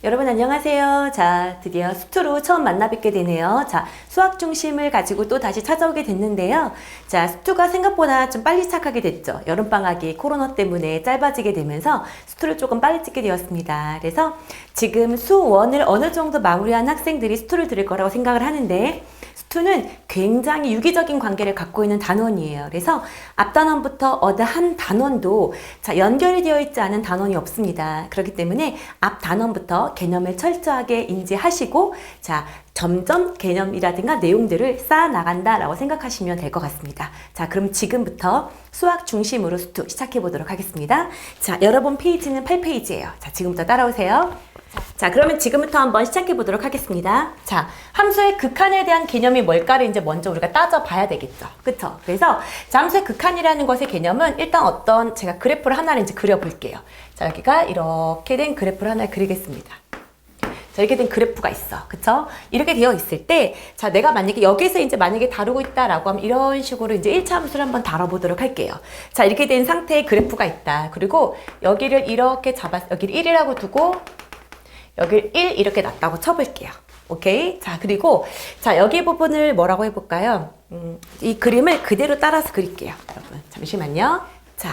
여러분 안녕하세요. 자, 드디어 수투로 처음 만나 뵙게 되네요. 자, 수학 중심을 가지고 또 다시 찾아오게 됐는데요. 자, 수투가 생각보다 좀 빨리 시작하게 됐죠. 여름방학이 코로나 때문에 짧아지게 되면서 수투를 조금 빨리 찍게 되었습니다. 그래서 지금 수1을 어느 정도 마무리한 학생들이 수투를 들을 거라고 생각을 하는데, 수투는 굉장히 유기적인 관계를 갖고 있는 단원이에요. 그래서 앞 단원부터 어느 한 단원도 연결이 되어 있지 않은 단원이 없습니다. 그렇기 때문에 앞 단원부터 개념을 철저하게 인지하시고 점점 개념이라든가 내용들을 쌓아 나간다라고 생각하시면 될 것 같습니다. 자, 그럼 지금부터 수학 중심으로 수투 시작해 보도록 하겠습니다. 자, 여러분 페이지는 8페이지예요. 자, 지금부터 따라오세요. 자, 그러면 지금부터 한번 시작해 보도록 하겠습니다. 자, 함수의 극한에 대한 개념이 뭘까를 이제 먼저 우리가 따져봐야 되겠죠. 그쵸? 그래서 함수의 극한이라는 것의 개념은 일단 제가 그래프를 하나를 이제 그려볼게요. 자, 여기가 이렇게 된 그래프를 하나 그리겠습니다. 자, 이렇게 된 그래프가 있어. 그쵸? 이렇게 되어 있을 때, 자, 내가 여기서 이제 만약에 다루고 있다라고 하면 이런 식으로 이제 1차 함수를 한번 다뤄보도록 할게요. 자, 이렇게 된 상태의 그래프가 있다. 그리고 여기를 이렇게 여기를 1이라고 두고, 여기를 1 이렇게 놨다고 쳐볼게요. 오케이? 자, 그리고 여기 부분을 뭐라고 해볼까요? 이 그림을 그대로 따라서 그릴게요. 여러분, 잠시만요. 자,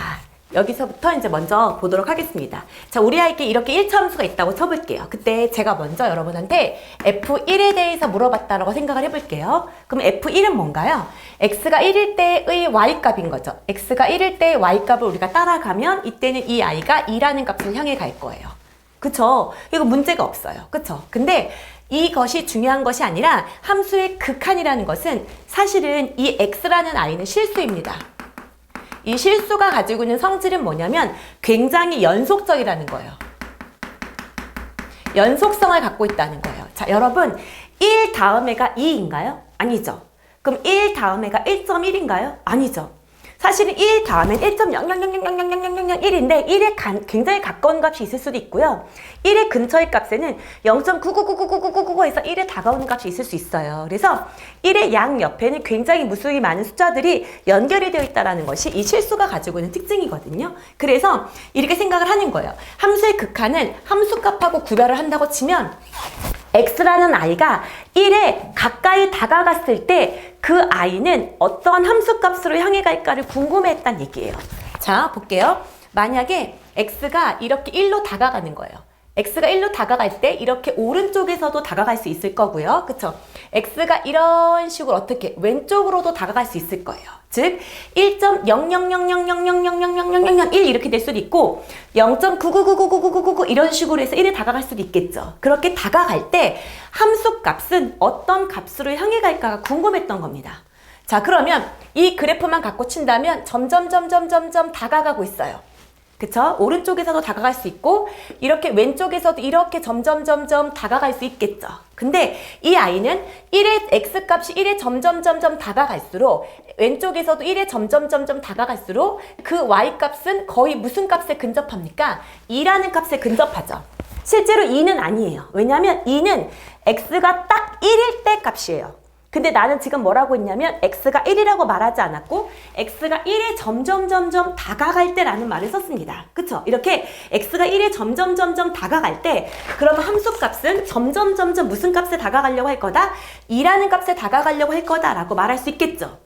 여기서부터 이제 먼저 보도록 하겠습니다. 자, 우리 아이께 이렇게 1차 함수가 있다고 쳐볼게요. 그때 제가 먼저 여러분한테 F1에 대해서 물어봤다라고 생각을 해볼게요. 그럼 F1은 뭔가요? x가 1일 때의 y값인 거죠. x가 1일 때의 y값을 우리가 따라가면 이때는 이 i가 2라는 값을 향해 갈 거예요. 그쵸? 이거 문제가 없어요. 그쵸? 근데 이것이 중요한 것이 아니라 함수의 극한이라는 것은 사실은 이 x라는 i는 실수입니다. 이 실수가 가지고 있는 성질은 뭐냐면 굉장히 연속적이라는 거예요. 연속성을 갖고 있다는 거예요. 자, 여러분 1 다음에가 2인가요? 아니죠. 그럼 1 다음에가 1.1인가요? 아니죠. 사실은 1 다음엔 1.000000001인데 1에 굉장히 가까운 값이 있을 수도 있고요. 1의 근처의 값에는 0.999999999에서 1에 다가오는 값이 있을 수 있어요. 그래서 1의 양 옆에는 굉장히 무수히 많은 숫자들이 연결이 되어 있다는 것이 이 실수가 가지고 있는 특징이거든요. 그래서 이렇게 생각을 하는 거예요. 함수의 극한은 함수값하고 구별을 한다고 치면 x라는 i가 1에 가까이 다가갔을 때 그 i는 어떠한 함수값으로 향해 갈까를 궁금해했단 얘기예요. 자, 볼게요. 만약에 x가 이렇게 1로 다가가는 거예요. x가 1로 다가갈 때 이렇게 오른쪽에서도 다가갈 수 있을 거고요. 그쵸? x가 이런 식으로 어떻게 왼쪽으로도 다가갈 수 있을 거예요. 즉 1.0000000000001 이렇게 될 수도 있고 0.999999999 이런 식으로 해서 1에 다가갈 수도 있겠죠. 그렇게 다가갈 때 함수 값은 어떤 값으로 향해 갈까가 궁금했던 겁니다. 자, 그러면 이 그래프만 갖고 친다면 점점 다가가고 있어요. 그쵸? 오른쪽에서도 다가갈 수 있고 이렇게 왼쪽에서도 이렇게 점점 다가갈 수 있겠죠. 근데 이 i는 1의 x값이 1에 점점 다가갈수록 왼쪽에서도 1에 점점 다가갈수록 그 y값은 거의 무슨 값에 근접합니까? 2라는 값에 근접하죠. 실제로 2는 아니에요. 왜냐하면 2는 x가 딱 1일 때 값이에요. 근데 나는 지금 뭐라고 했냐면 x가 1이라고 말하지 않았고 x가 1에 점점 다가갈 때라는 말을 썼습니다. 그쵸? 이렇게 x가 1에 점점 다가갈 때 그러면 함수값은 점점 무슨 값에 다가가려고 할 거다? 2라는 값에 다가가려고 할 거다라고 말할 수 있겠죠.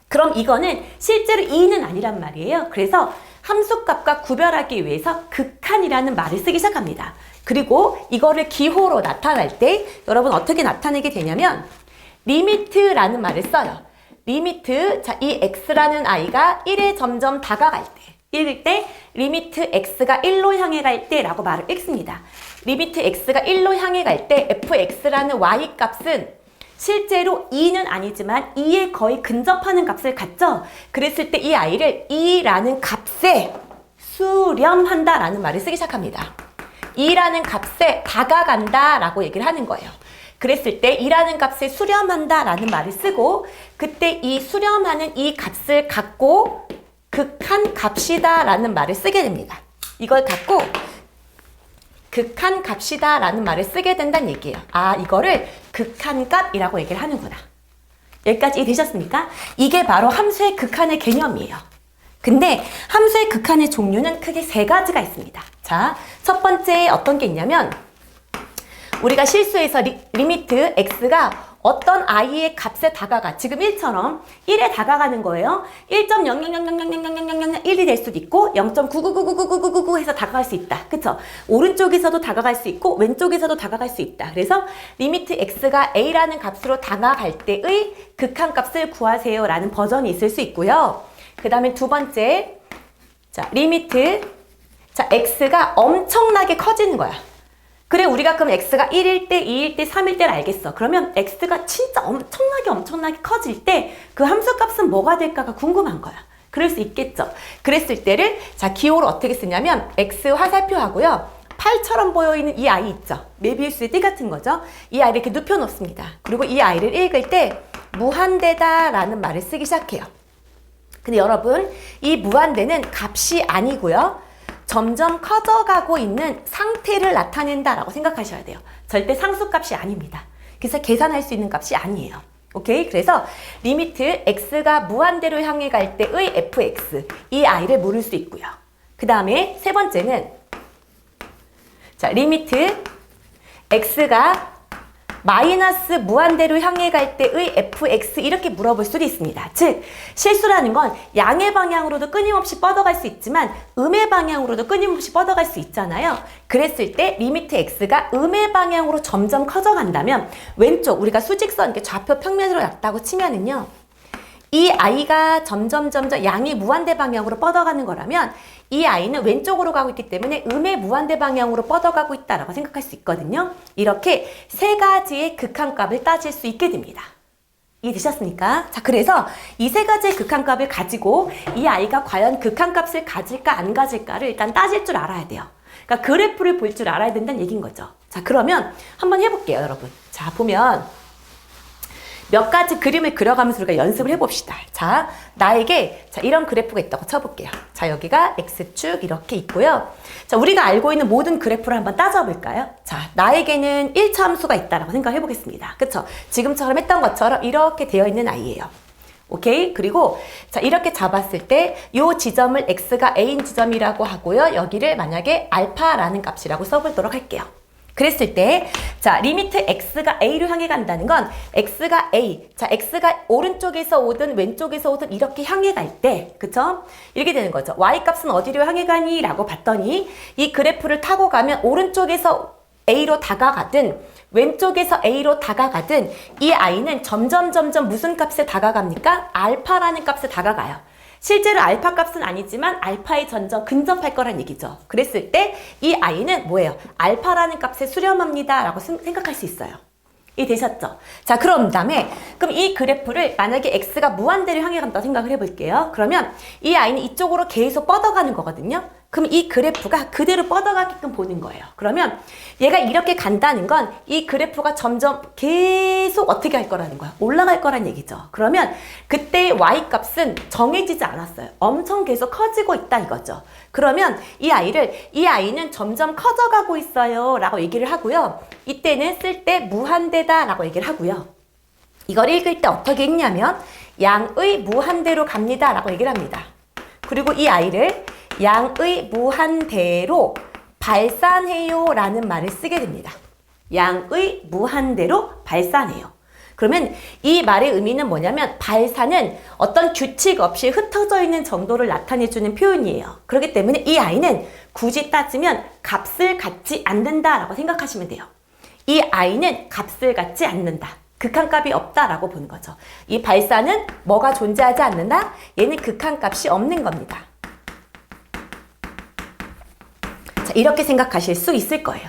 그럼 이거는 실제로 2는 아니란 말이에요. 그래서 함수값과 구별하기 위해서 극한이라는 말을 쓰기 시작합니다. 그리고 이거를 기호로 나타낼 때 여러분 어떻게 나타내게 되냐면 리미트라는 말을 써요. 리미트, 자, 이 x라는 i가 1에 점점 다가갈 때, 1일 때 리미트 x가 1로 향해 갈 때라고 말을 읽습니다. 리미트 x가 1로 향해 갈 때 fx라는 y값은 실제로 2는 아니지만 2에 거의 근접하는 값을 갖죠. 그랬을 때 이 i를 2라는 값에 수렴한다라는 말을 쓰기 시작합니다. 2라는 값에 다가간다라고 얘기를 하는 거예요. 그랬을 때 2라는 값에 수렴한다 라는 말을 쓰고 그때 이 수렴하는 이 값을 갖고 극한 값이다 라는 말을 쓰게 됩니다. 이걸 갖고 극한 값이다 라는 말을 쓰게 된다는 얘기예요. 아, 이거를 극한값이라고 얘기를 하는구나. 여기까지 이해되셨습니까? 이게 바로 함수의 극한의 개념이에요. 근데 함수의 극한의 종류는 크게 세 가지가 있습니다. 자, 첫 번째 어떤 게 있냐면 우리가 실수해서 리미트 x가 어떤 i의 값에 다가가, 지금 1처럼 1에 다가가는 거예요. 1.00000000001이 될 수도 있고 0.999999999 해서 다가갈 수 있다. 그쵸? 오른쪽에서도 다가갈 수 있고 왼쪽에서도 다가갈 수 있다. 그래서 리미트 x가 a라는 값으로 다가갈 때의 극한값을 구하세요 라는 버전이 있을 수 있고요. 그 다음에 두 번째, 자, 리미트, 자, x가 엄청나게 커지는 거야. 그래, 우리가 그럼 x가 1일 때, 2일 때, 3일 때를 알겠어. 그러면 x가 진짜 엄청나게 커질 때 그 함수값은 뭐가 될까가 궁금한 거야. 그럴 수 있겠죠. 그랬을 때를, 자, 기호를 어떻게 쓰냐면 x 화살표 하고요. 팔처럼 보여있는 이 아이 있죠. 메비우스의 띠 같은 거죠. 이 아이를 이렇게 눕혀놓습니다. 그리고 이 아이를 읽을 때 무한대다 라는 말을 쓰기 시작해요. 근데 여러분, 이 무한대는 값이 아니고요. 점점 커져가고 있는 상태를 나타낸다라고 생각하셔야 돼요. 절대 상수값이 아닙니다. 그래서 계산할 수 있는 값이 아니에요. 오케이? 그래서 리미트 x가 무한대로 향해 갈 때의 fx, 이 i를 물을 수 있고요. 그 다음에 세 번째는, 자, 리미트 x가 마이너스 무한대로 향해 갈 때의 fx, 이렇게 물어볼 수도 있습니다. 즉, 실수라는 건 양의 방향으로도 끊임없이 뻗어갈 수 있지만 음의 방향으로도 끊임없이 뻗어갈 수 있잖아요. 그랬을 때 리미트 x가 음의 방향으로 점점 커져간다면 왼쪽, 우리가 수직선, 이렇게 좌표 평면으로 났다고 치면은요, 이 아이가 점점 양이 무한대 방향으로 뻗어가는 거라면 이 아이는 왼쪽으로 가고 있기 때문에 음의 무한대 방향으로 뻗어가고 있다라고 생각할 수 있거든요. 이렇게 세 가지의 극한값을 따질 수 있게 됩니다. 이해되셨습니까? 자, 그래서 이 세 가지의 극한값을 가지고 이 아이가 과연 극한값을 가질까 안 가질까를 일단 따질 줄 알아야 돼요. 그러니까 그래프를 볼 줄 알아야 된다는 얘기인 거죠. 자, 그러면 한번 해볼게요, 여러분. 자, 보면 몇 가지 그림을 그려가면서 우리가 연습을 해봅시다. 자, 나에게 자, 이런 그래프가 있다고 쳐볼게요. 자, 여기가 X축 이렇게 있고요. 자, 우리가 알고 있는 모든 그래프를 한번 따져볼까요? 자, 나에게는 1차 함수가 있다라고 생각해 보겠습니다. 그쵸? 지금처럼 했던 것처럼 이렇게 되어 있는 아이예요. 오케이? 그리고 자, 이렇게 잡았을 때 이 지점을 X가 A인 지점이라고 하고요. 여기를 만약에 알파라는 값이라고 써보도록 할게요. 그랬을 때, 자, 리미트 x가 a로 향해 간다는 건 x가 a, 자, x가 오른쪽에서 오든 왼쪽에서 오든 이렇게 향해 갈 때, 그쵸? 이렇게 되는 거죠. y 값은 어디로 향해 가니? 라고 봤더니 이 그래프를 타고 가면 오른쪽에서 a로 다가가든 왼쪽에서 a로 다가가든 이 i는 점점 무슨 값에 다가갑니까? 알파라는 값에 다가가요. 실제로 알파 값은 아니지만 알파에 점점 근접할 거란 얘기죠. 그랬을 때 이 i는 뭐예요? 알파라는 값에 수렴합니다 라고 생각할 수 있어요. 이해되셨죠? 자, 그럼 다음에 그럼 이 그래프를 만약에 x가 무한대로 향해 간다고 생각을 해볼게요. 그러면 이 i는 이쪽으로 계속 뻗어가는 거거든요. 그럼 이 그래프가 그대로 뻗어가게끔 보는 거예요. 그러면 얘가 이렇게 간다는 건 이 그래프가 점점 계속 어떻게 할 거라는 거야? 올라갈 거란 얘기죠. 그러면 그때의 y값은 정해지지 않았어요. 엄청 계속 커지고 있다 이거죠. 그러면 이 아이는 점점 커져가고 있어요 라고 얘기를 하고요. 이때는 쓸 때 무한대다 라고 얘기를 하고요. 이걸 읽을 때 어떻게 읽냐면 양의 무한대로 갑니다 라고 얘기를 합니다. 그리고 이 아이를 양의 무한대로 발산해요 라는 말을 쓰게 됩니다. 양의 무한대로 발산해요. 그러면 이 말의 의미는 뭐냐면 발산은 어떤 규칙 없이 흩어져 있는 정도를 나타내주는 표현이에요. 그렇기 때문에 이 아이는 굳이 따지면 값을 갖지 않는다라고 생각하시면 돼요. 이 아이는 값을 갖지 않는다. 극한값이 없다라고 보는 거죠. 이 발산은 뭐가 존재하지 않는다? 얘는 극한값이 없는 겁니다. 자, 이렇게 생각하실 수 있을 거예요.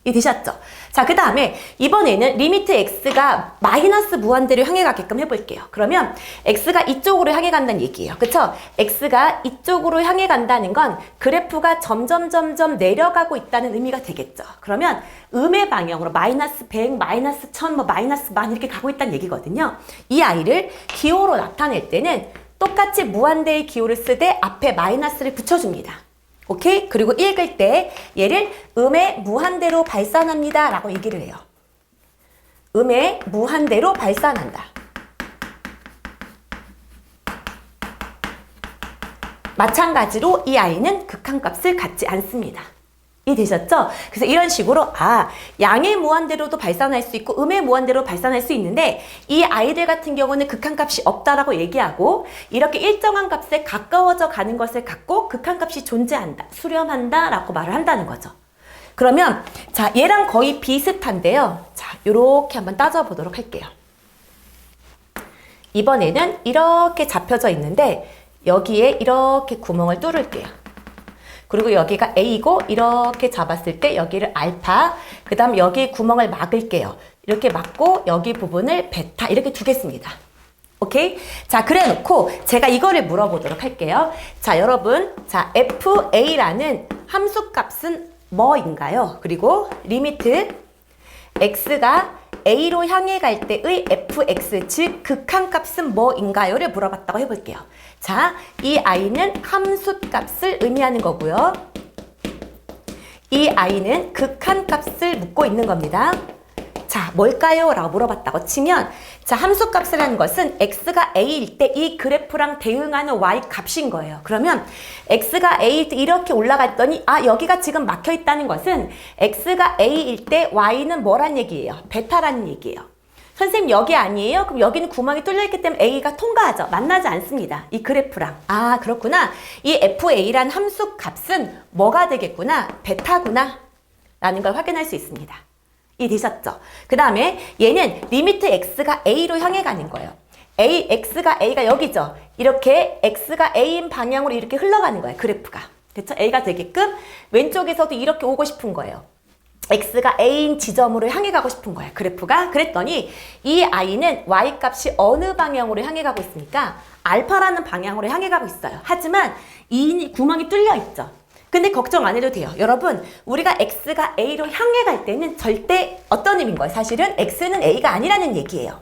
이해되셨죠? 자, 그 다음에 이번에는 리미트 x가 마이너스 무한대로 향해 가게끔 해볼게요. 그러면 x가 이쪽으로 향해 간다는 얘기예요. 그쵸? x가 이쪽으로 향해 간다는 건 그래프가 점점 내려가고 있다는 의미가 되겠죠. 그러면 음의 방향으로 마이너스 100, 마이너스 1000, 뭐 마이너스 10,000 이렇게 가고 있다는 얘기거든요. 이 아이를 기호로 나타낼 때는 똑같이 무한대의 기호를 쓰되 앞에 마이너스를 붙여줍니다. 오케이? 그리고 읽을 때 얘를 음의 무한대로 발산합니다 라고 얘기를 해요. 음의 무한대로 발산한다. 마찬가지로 이 아이는 극한값을 갖지 않습니다. 이해되셨죠? 그래서 이런 식으로 양의 무한대로도 발산할 수 있고 음의 무한대로 발산할 수 있는데 이 아이들 같은 경우는 극한값이 없다라고 얘기하고 이렇게 일정한 값에 가까워져 가는 것을 갖고 극한값이 존재한다, 수렴한다 라고 말을 한다는 거죠. 그러면 자, 얘랑 거의 비슷한데요. 자, 요렇게 한번 따져보도록 할게요. 이번에는 이렇게 잡혀져 있는데 여기에 이렇게 구멍을 뚫을게요. 그리고 여기가 A고 이렇게 잡았을 때 여기를 알파, 그 다음 여기 구멍을 막을게요. 이렇게 막고 여기 부분을 베타 이렇게 두겠습니다. 오케이? 자, 그래 놓고 제가 이거를 물어보도록 할게요. 자, 여러분, 자, FA라는 함수값은 뭐인가요? 그리고 리미트 x가 A로 향해 갈 때의 fx, 즉 극한값은 뭐인가요?를 물어봤다고 해볼게요. 자, 이 i는 함수값을 의미하는 거고요. 이 i는 극한값을 묻고 있는 겁니다. 자, 뭘까요? 라고 물어봤다고 치면 자, 함수값이라는 것은 x가 a일 때 이 그래프랑 대응하는 y 값인 거예요. 그러면 x가 a일 때 이렇게 올라갔더니 여기가 지금 막혀 있다는 것은 x가 a일 때 y는 뭐란 얘기예요? 베타라는 얘기예요. 선생님 여기 아니에요? 그럼 여기는 구멍이 뚫려 있기 때문에 a가 통과하죠. 만나지 않습니다. 이 그래프랑. 그렇구나. 이 fa라는 함수값은 뭐가 되겠구나? 베타구나 라는 걸 확인할 수 있습니다. 이해되셨죠? 그 다음에 얘는 리미트 x가 a로 향해 가는 거예요. x가 a가 여기죠. 이렇게 x가 a인 방향으로 이렇게 흘러가는 거예요. 그래프가. 그렇죠? a가 되게끔 왼쪽에서도 이렇게 오고 싶은 거예요. x가 a인 지점으로 향해 가고 싶은 거예요. 그래프가. 그랬더니 이 i는 y값이 어느 방향으로 향해 가고 있습니까? 알파라는 방향으로 향해 가고 있어요. 하지만 이 구멍이 뚫려 있죠. 근데 걱정 안 해도 돼요. 여러분, 우리가 x가 a로 향해 갈 때는 절대 어떤 의미인 거예요? 사실은 x는 a가 아니라는 얘기예요.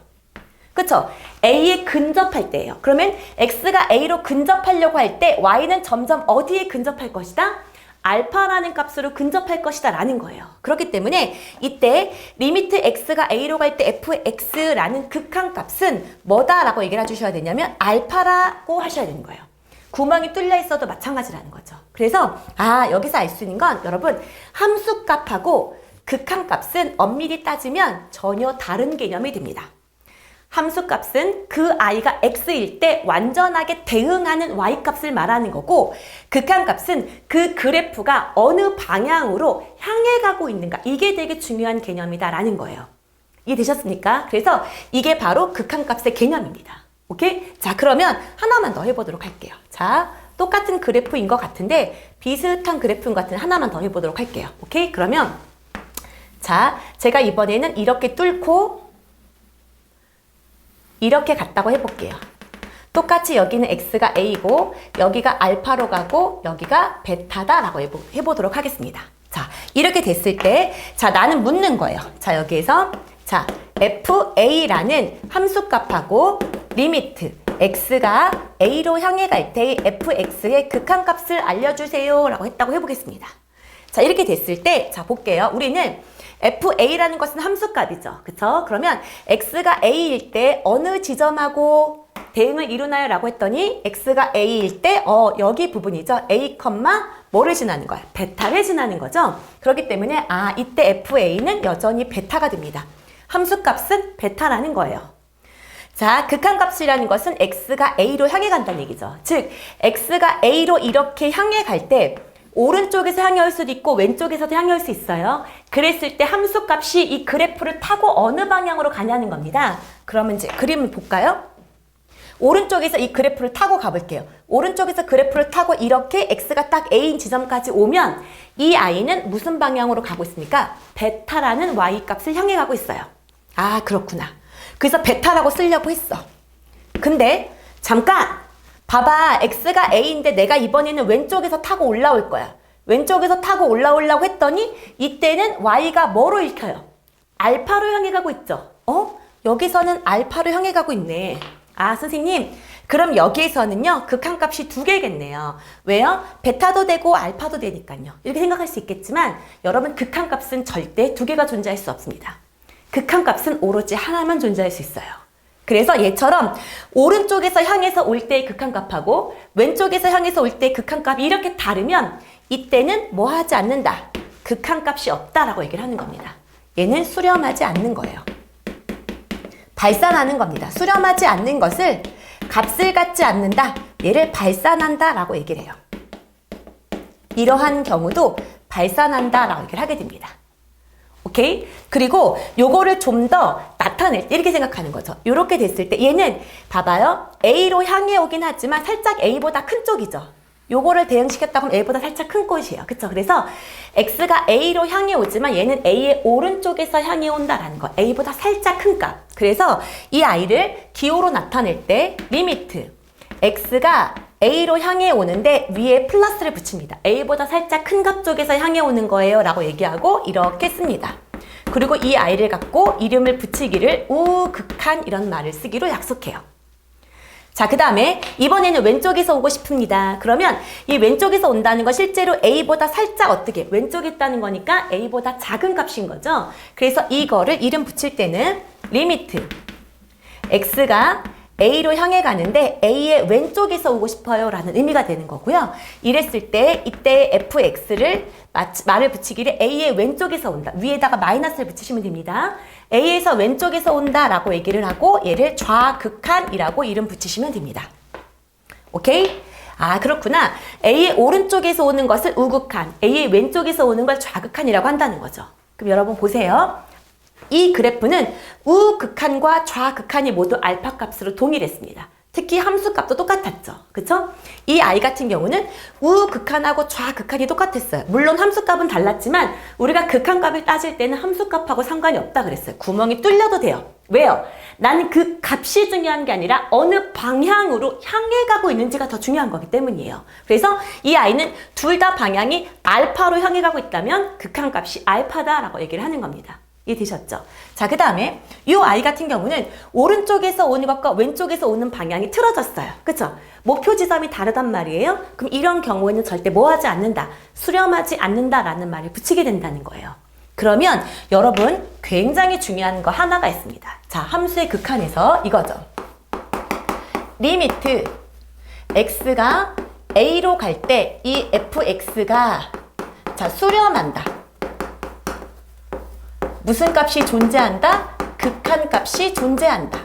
그쵸? a에 근접할 때예요. 그러면 x가 a로 근접하려고 할 때 y는 점점 어디에 근접할 것이다? 알파라는 값으로 근접할 것이다 라는 거예요. 그렇기 때문에 이때 리미트 x가 a로 갈 때 fx라는 극한값은 뭐다라고 얘기를 해주셔야 되냐면 알파라고 하셔야 되는 거예요. 구멍이 뚫려 있어도 마찬가지라는 거죠. 그래서 여기서 알 수 있는 건 여러분 함수값하고 극한값은 엄밀히 따지면 전혀 다른 개념이 됩니다. 함수값은 그 i가 x일 때 완전하게 대응하는 y값을 말하는 거고 극한값은 그 그래프가 어느 방향으로 향해 가고 있는가 이게 되게 중요한 개념이다 라는 거예요. 이해되셨습니까? 그래서 이게 바로 극한값의 개념입니다. 오케이? 자, 그러면 하나만 더 해보도록 할게요. 자, 똑같은 그래프인 것 같은데 비슷한 그래프인 것 같은데 하나만 더 해보도록 할게요. 오케이? 그러면 자, 제가 이번에는 이렇게 뚫고 이렇게 갔다고 해볼게요. 똑같이 여기는 x가 a고 여기가 알파로 가고 여기가 베타다라고 해보도록 하겠습니다. 자, 이렇게 됐을 때 자, 나는 묻는 거예요. 자, 여기에서 자, fa라는 함수값하고 리미트 x가 a로 향해 갈 때 fx의 극한값을 알려주세요 라고 했다고 해보겠습니다. 자, 이렇게 됐을 때 자, 볼게요. 우리는 fa라는 것은 함수값이죠. 그쵸? 그러면 x가 a일 때 어느 지점하고 대응을 이루나요? 라고 했더니 x가 a일 때 여기 부분이죠. a, 뭐를 지나는 거야? 베타를 지나는 거죠. 그렇기 때문에 이때 fa는 여전히 베타가 됩니다. 함수값은 베타라는 거예요. 자, 극한값이라는 것은 x가 a로 향해 간다는 얘기죠. 즉, x가 a로 이렇게 향해 갈 때 오른쪽에서 향해 올 수도 있고 왼쪽에서도 향해 올 수 있어요. 그랬을 때 함수값이 이 그래프를 타고 어느 방향으로 가냐는 겁니다. 그러면 이제 그림을 볼까요? 오른쪽에서 이 그래프를 타고 가볼게요. 오른쪽에서 그래프를 타고 이렇게 x가 딱 a인 지점까지 오면 이 i는 무슨 방향으로 가고 있습니까? 베타라는 y값을 향해 가고 있어요. 그렇구나. 그래서 베타라고 쓰려고 했어. 근데 잠깐! 봐봐. x가 a인데 내가 이번에는 왼쪽에서 타고 올라올 거야. 왼쪽에서 타고 올라오려고 했더니 이때는 y가 뭐로 읽혀요? 알파로 향해 가고 있죠. 여기서는 알파로 향해 가고 있네. 선생님, 그럼 여기에서는요, 극한값이 두 개겠네요. 왜요? 베타도 되고 알파도 되니까요. 이렇게 생각할 수 있겠지만 여러분 극한값은 절대 두 개가 존재할 수 없습니다. 극한값은 오로지 하나만 존재할 수 있어요. 그래서 얘처럼 오른쪽에서 향해서 올 때의 극한값하고 왼쪽에서 향해서 올 때의 극한값이 이렇게 다르면 이때는 뭐 하지 않는다? 극한값이 없다라고 얘기를 하는 겁니다. 얘는 수렴하지 않는 거예요. 발산하는 겁니다. 수렴하지 않는 것을 값을 갖지 않는다. 얘를 발산한다 라고 얘기를 해요. 이러한 경우도 발산한다 라고 얘기를 하게 됩니다. 오케이? 그리고 요거를 좀 더 나타낼 때 이렇게 생각하는 거죠. 이렇게 됐을 때 얘는 봐봐요. A로 향해 오긴 하지만 살짝 A보다 큰 쪽이죠. 요거를 대응시켰다고 하면 A보다 살짝 큰 곳이에요. 그쵸? 그래서 X가 A로 향해 오지만 얘는 A의 오른쪽에서 향해 온다라는 거. A보다 살짝 큰 값. 그래서 이 I를 기호로 나타낼 때 리미트 X가 A로 향해 오는데 위에 플러스를 붙입니다. A보다 살짝 큰 값 쪽에서 향해 오는 거예요 라고 얘기하고 이렇게 씁니다. 그리고 이 I를 갖고 이름을 붙이기를 우극한 이런 말을 쓰기로 약속해요. 자, 그 다음에 이번에는 왼쪽에서 오고 싶습니다. 그러면 이 왼쪽에서 온다는 건 실제로 A보다 살짝 어떻게 왼쪽에 있다는 거니까 A보다 작은 값인 거죠. 그래서 이거를 이름 붙일 때는 리미트 X가 A로 향해 가는데 A의 왼쪽에서 오고 싶어요 라는 의미가 되는 거고요. 이랬을 때 이때 fx를 말을 붙이기를 A의 왼쪽에서 온다. 위에다가 마이너스를 붙이시면 됩니다. A에서 왼쪽에서 온다 라고 얘기를 하고 얘를 좌극한이라고 이름 붙이시면 됩니다. 오케이? 아, 그렇구나. A의 오른쪽에서 오는 것을 우극한, A의 왼쪽에서 오는 걸 좌극한이라고 한다는 거죠. 그럼 여러분 보세요. 이 그래프는 우극한과 좌극한이 모두 알파 값으로 동일했습니다. 특히 함수값도 똑같았죠. 그쵸? 이 I 같은 경우는 우극한하고 좌극한이 똑같았어요. 물론 함수값은 달랐지만 우리가 극한값을 따질 때는 함수값하고 상관이 없다 그랬어요. 구멍이 뚫려도 돼요. 왜요? 나는 그 값이 중요한 게 아니라 어느 방향으로 향해 가고 있는지가 더 중요한 거기 때문이에요. 그래서 이 I는 둘 다 방향이 알파로 향해 가고 있다면 극한값이 알파다라고 얘기를 하는 겁니다. 이해되셨죠? 자, 그 다음에 이 I 같은 경우는 오른쪽에서 오는 것과 왼쪽에서 오는 방향이 틀어졌어요. 그쵸? 목표 지점이 다르단 말이에요. 그럼 이런 경우에는 절대 뭐 하지 않는다? 수렴하지 않는다라는 말을 붙이게 된다는 거예요. 그러면 여러분 굉장히 중요한 거 하나가 있습니다. 자, 함수의 극한에서 이거죠. 리미트 x가 a로 갈 때 이 fx가 자, 수렴한다. 무슨 값이 존재한다? 극한값이 존재한다.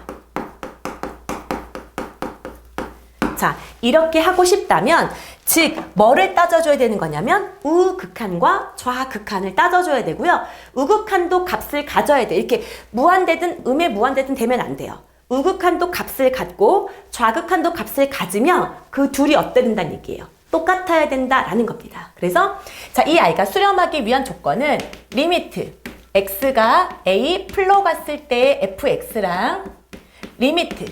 자, 이렇게 하고 싶다면 즉 뭐를 따져줘야 되는 거냐면 우극한과 좌극한을 따져줘야 되고요. 우극한도 값을 가져야 돼. 이렇게 무한대든 음에 무한대든 되면 안 돼요. 우극한도 값을 갖고 좌극한도 값을 가지면 그 둘이 어때된다는 얘기예요. 똑같아야 된다라는 겁니다. 그래서 자, 이 I가 수렴하기 위한 조건은 리미트 x가 a 플로 갔을 때의 fx랑 리미트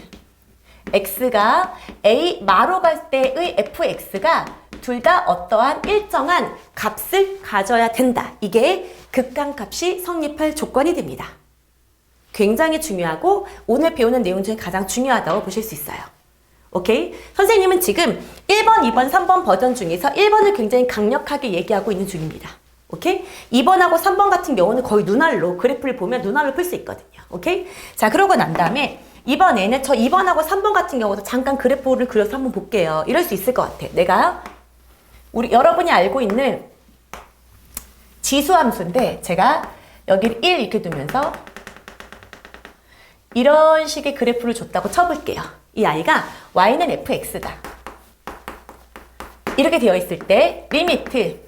x가 a 마로 갈 때의 fx가 둘 다 어떠한 일정한 값을 가져야 된다. 이게 극한값이 성립할 조건이 됩니다. 굉장히 중요하고 오늘 배우는 내용 중에 가장 중요하다고 보실 수 있어요. 오케이? 선생님은 지금 1번, 2번, 3번 버전 중에서 1번을 굉장히 강력하게 얘기하고 있는 중입니다. 오케이? 2번하고 3번 같은 경우는 거의 눈알로 그래프를 보면 눈알로 풀 수 있거든요. 오케이? 자, 그러고 난 다음에 이번에는 저 2번하고 3번 같은 경우도 잠깐 그래프를 그려서 한번 볼게요. 이럴 수 있을 것 같아. 내가 여러분이 알고 있는 지수함수인데 제가 여기를 1 이렇게 두면서 이런 식의 그래프를 줬다고 쳐볼게요. 이 I가 Y는 fx다. 이렇게 되어 있을 때 리미트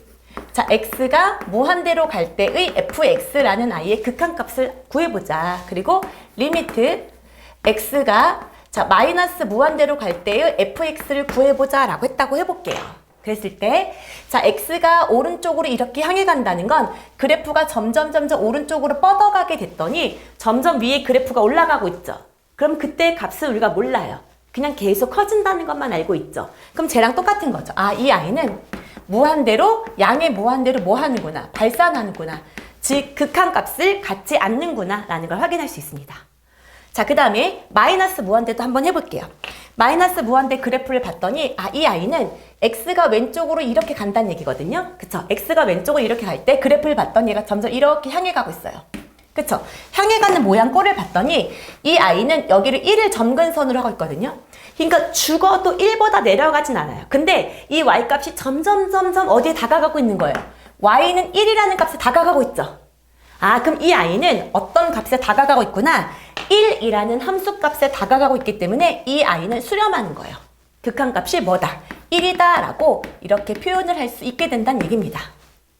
자, x가 무한대로 갈 때의 fx라는 I의 극한값을 구해보자. 그리고 리미트 x가 자, 마이너스 무한대로 갈 때의 fx를 구해보자 라고 했다고 해볼게요. 그랬을 때 자, x가 오른쪽으로 이렇게 향해 간다는 건 그래프가 점점 오른쪽으로 뻗어가게 됐더니 점점 위에 그래프가 올라가고 있죠. 그럼 그때 값을 우리가 몰라요. 그냥 계속 커진다는 것만 알고 있죠. 그럼 쟤랑 똑같은 거죠. 아, 이 I는 무한대로 양의 무한대로 뭐 하는구나. 발산하는구나. 즉 극한값을 갖지 않는구나 라는 걸 확인할 수 있습니다. 자, 그 다음에 마이너스 무한대도 한번 해볼게요. 마이너스 무한대 그래프를 봤더니 아, 이 I는 x가 왼쪽으로 이렇게 간다는 얘기거든요. 그쵸? x가 왼쪽으로 이렇게 갈 때 그래프를 봤더니 얘가 점점 이렇게 향해 가고 있어요. 그쵸? 향해 가는 모양 꼴을 봤더니 이 I는 여기를 1을 점근선으로 하고 있거든요. 그러니까 죽어도 1보다 내려가진 않아요. 근데 이 Y값이 점점 어디에 다가가고 있는 거예요. y는 1이라는 값에 다가가고 있죠. 아, 그럼 이 i는 어떤 값에 다가가고 있구나. 1이라는 함수값에 다가가고 있기 때문에 이 i는 수렴하는 거예요. 극한값이 뭐다? 1이다 라고 이렇게 표현을 할 수 있게 된다는 얘기입니다.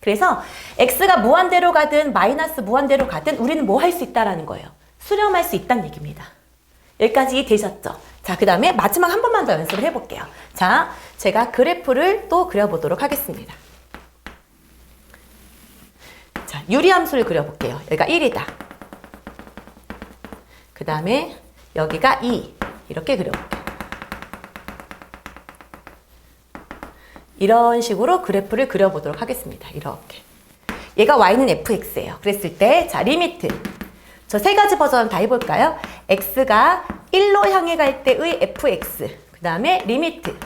그래서 x가 무한대로 가든 마이너스 무한대로 가든 우리는 뭐 할 수 있다라는 거예요. 수렴할 수 있다는 얘기입니다. 여기까지 되셨죠? 자, 그 다음에 마지막 한 번만 더 연습을 해볼게요. 자, 제가 그래프를 또 그려보도록 하겠습니다. 자, 유리함수를 그려볼게요. 여기가 1이다. 그 다음에 여기가 2. 이렇게 그려볼게요. 이런 식으로 그래프를 그려보도록 하겠습니다. 이렇게. 얘가 y는 fx예요. 그랬을 때, 자, 리미트. 저 세 가지 버전 다 해볼까요? x가 1로 향해 갈 때의 fx. 그 다음에 리미트.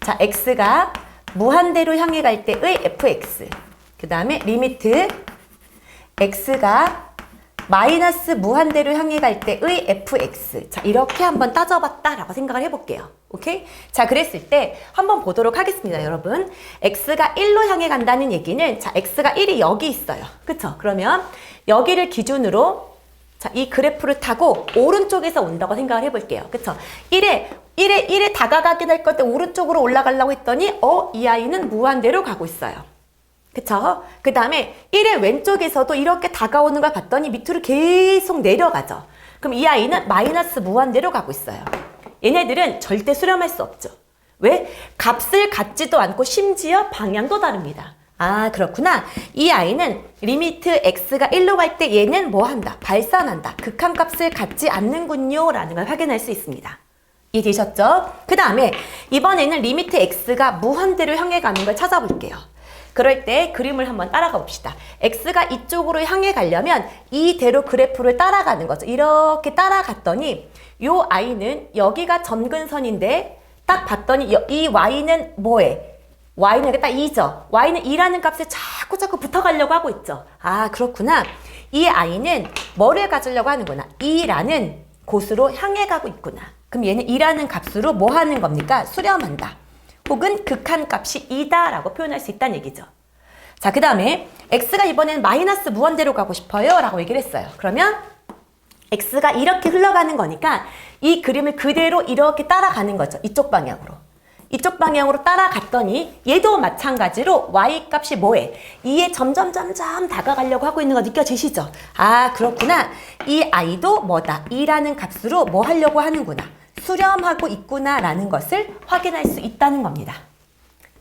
자, x가 무한대로 향해 갈 때의 fx. 그 다음에 리미트. x가 마이너스 무한대로 향해 갈 때의 fx. 자, 이렇게 한번 따져봤다라고 생각을 해볼게요. 오케이? 자, 그랬을 때 한번 보도록 하겠습니다, 여러분. x가 1로 향해 간다는 얘기는, 자, x가 1이 여기 있어요. 그쵸? 그러면 여기를 기준으로, 자, 이 그래프를 타고 오른쪽에서 온다고 생각을 해볼게요. 그쵸? 1에 다가가게 될 것 때 오른쪽으로 올라가려고 했더니, 이 아이는 무한대로 가고 있어요. 그쵸? 그 다음에 1의 왼쪽에서도 이렇게 다가오는 걸 봤더니 밑으로 계속 내려가죠. 그럼 이 아이는 마이너스 무한대로 가고 있어요. 얘네들은 절대 수렴할 수 없죠. 왜? 값을 갖지도 않고 심지어 방향도 다릅니다. 아, 그렇구나. 이 아이는 리미트 x가 1로 갈 때 얘는 뭐 한다? 발산한다. 극한값을 갖지 않는군요. 라는 걸 확인할 수 있습니다. 이해되셨죠? 그 다음에 이번에는 리미트 x가 무한대로 향해 가는 걸 찾아볼게요. 그럴 때 그림을 한번 따라가 봅시다. x가 이쪽으로 향해 가려면 이대로 그래프를 따라가는 거죠. 이렇게 따라갔더니 요 i는 여기가 점근선인데 딱 봤더니 이 y는 뭐해? y는 여기 딱 2죠. y는 2라는 값에 자꾸 붙어가려고 하고 있죠. 아, 그렇구나. 이 i는 뭐를 가지려고 하는구나. 2라는 곳으로 향해 가고 있구나. 그럼 얘는 2라는 값으로 뭐 하는 겁니까? 수렴한다. 혹은 극한값이 2다 라고 표현할 수 있다는 얘기죠. 자, 그 다음에 x가 이번에는 마이너스 무한대로 가고 싶어요 라고 얘기를 했어요. 그러면 x가 이렇게 흘러가는 거니까 이 그림을 그대로 이렇게 따라가는 거죠. 이쪽 방향으로. 이쪽 방향으로 따라갔더니 얘도 마찬가지로 y 값이 뭐해? 2에 점점 다가가려고 하고 있는 거 느껴지시죠? 아, 그렇구나. 이 i도 뭐다? 2라는 값으로 뭐 하려고 하는구나. 수렴하고 있구나 라는 것을 확인할 수 있다는 겁니다.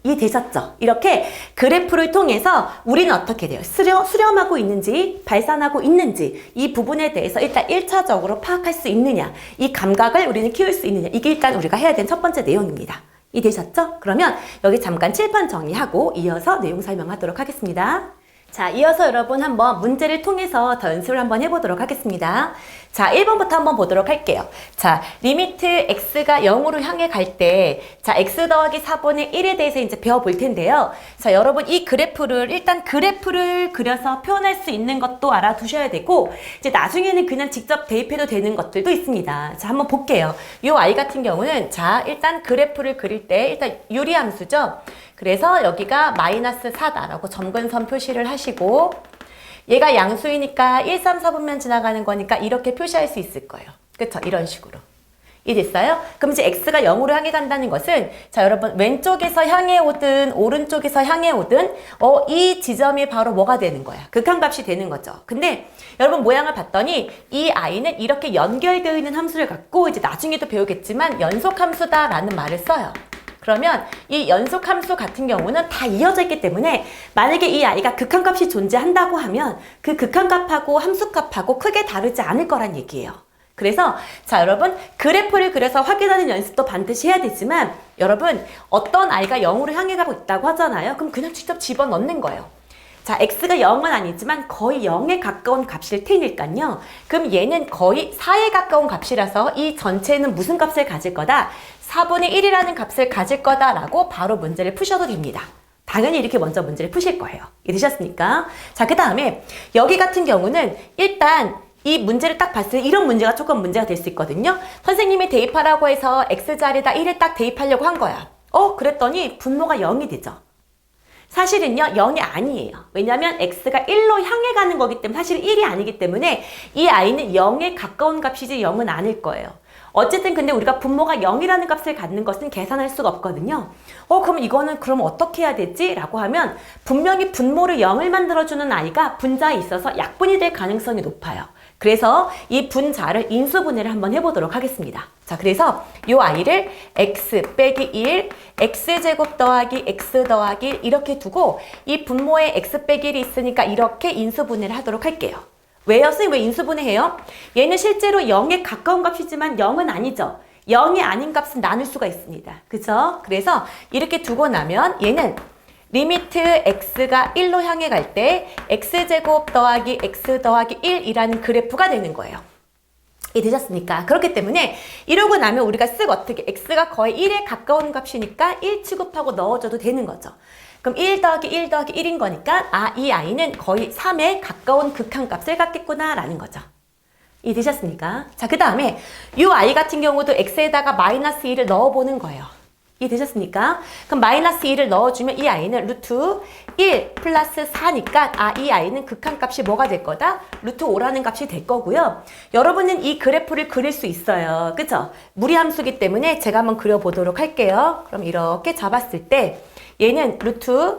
이해되셨죠? 이렇게 그래프를 통해서 우리는 어떻게 돼요? 수렴하고 있는지 발산하고 있는지 이 부분에 대해서 일단 1차적으로 파악할 수 있느냐, 이 감각을 우리는 키울 수 있느냐, 이게 일단 우리가 해야 되는 첫 번째 내용입니다. 이해되셨죠? 그러면 여기 잠깐 칠판 정리하고 이어서 내용 설명하도록 하겠습니다. 자, 이어서 여러분 한번 문제를 통해서 더 연습을 한번 해보도록 하겠습니다. 자, 1번부터 한번 보도록 할게요. 자, 리미트 x가 0으로 향해 갈 때, 자, x 더하기 4분의 1에 대해서 이제 배워볼 텐데요. 자, 여러분 이 그래프를, 일단 그래프를 그려서 표현할 수 있는 것도 알아두셔야 되고, 이제 나중에는 그냥 직접 대입해도 되는 것들도 있습니다. 자, 한번 볼게요. 요 i 같은 경우는, 자, 일단 그래프를 그릴 때, 일단 유리함수죠. 그래서 여기가 마이너스 4다라고 점근선 표시를 하시고, 얘가 양수이니까 1, 3, 4분면 지나가는 거니까 이렇게 표시할 수 있을 거예요. 그쵸? 이런 식으로. 이해됐어요? 그럼 이제 x가 0으로 향해 간다는 것은, 자, 여러분 왼쪽에서 향해 오든 오른쪽에서 향해 오든 이 지점이 바로 뭐가 되는 거야? 극한값이 되는 거죠. 근데 여러분 모양을 봤더니 이 i는 이렇게 연결되어 있는 함수를 갖고 이제 나중에도 배우겠지만 연속함수다라는 말을 써요. 그러면 이 연속함수 같은 경우는 다 이어져 있기 때문에 만약에 이 i가 극한값이 존재한다고 하면 그 극한값하고 함수값하고 크게 다르지 않을 거란 얘기예요. 그래서 자, 여러분 그래프를 그려서 확인하는 연습도 반드시 해야 되지만 여러분 어떤 i가 0으로 향해 가고 있다고 하잖아요. 그럼 그냥 직접 집어넣는 거예요. 자, x가 0은 아니지만 거의 0에 가까운 값일 테니까요. 그럼 얘는 거의 4에 가까운 값이라서 이 전체는 무슨 값을 가질 거다? 4분의 1이라는 값을 가질 거다라고 바로 문제를 푸셔도 됩니다. 당연히 이렇게 먼저 문제를 푸실 거예요. 이해되셨습니까? 자, 그 다음에 여기 같은 경우는 일단 이 문제를 딱 봤을 때 이런 문제가 조금 문제가 될 수 있거든요. 선생님이 대입하라고 해서 x자리에다 1을 딱 대입하려고 한 거야. 그랬더니 분모가 0이 되죠. 사실은요 0이 아니에요. 왜냐하면 x가 1로 향해 가는 거기 때문에 사실 1이 아니기 때문에 이 아이는 0에 가까운 값이지 0은 아닐 거예요. 어쨌든 근데 우리가 분모가 0이라는 값을 갖는 것은 계산할 수가 없거든요. 그럼 이거는 그럼 어떻게 해야 되지? 라고 하면 분명히 분모를 0을 만들어주는 아이가 분자에 있어서 약분이 될 가능성이 높아요. 그래서 이 분자를 인수분해를 한번 해보도록 하겠습니다. 자, 그래서 이 아이를 x 빼기 1, x제곱 더하기 x 더하기 1 이렇게 두고 이 분모에 x 빼기 1이 있으니까 이렇게 인수분해를 하도록 할게요. 왜요? 선생님 왜 인수분해해요? 얘는 실제로 0에 가까운 값이지만 0은 아니죠. 0이 아닌 값은 나눌 수가 있습니다. 그죠? 그래서 이렇게 두고 나면 얘는 리미트 x가 1로 향해 갈 때 x제곱 더하기 x 더하기 1이라는 그래프가 되는 거예요. 이해되셨습니까? 그렇기 때문에 이러고 나면 우리가 쓱 어떻게 x가 거의 1에 가까운 값이니까 1 취급하고 넣어줘도 되는 거죠. 그럼 1 더하기 1 더하기 1인 거니까 이 아이는 거의 3에 가까운 극한값을 갖겠구나 라는 거죠. 이해되셨습니까? 자, 그 다음에 이 아이 같은 경우도 x에다가 마이너스 1을 넣어보는 거예요. 이해되셨습니까? 그럼 마이너스 1을 넣어주면 이 아이는 루트 1 플러스 4니까 이 아이는 극한값이 뭐가 될 거다? 루트 5라는 값이 될 거고요. 여러분은 이 그래프를 그릴 수 있어요. 그쵸? 무리함수기 때문에 제가 한번 그려보도록 할게요. 그럼 이렇게 잡았을 때 얘는 루트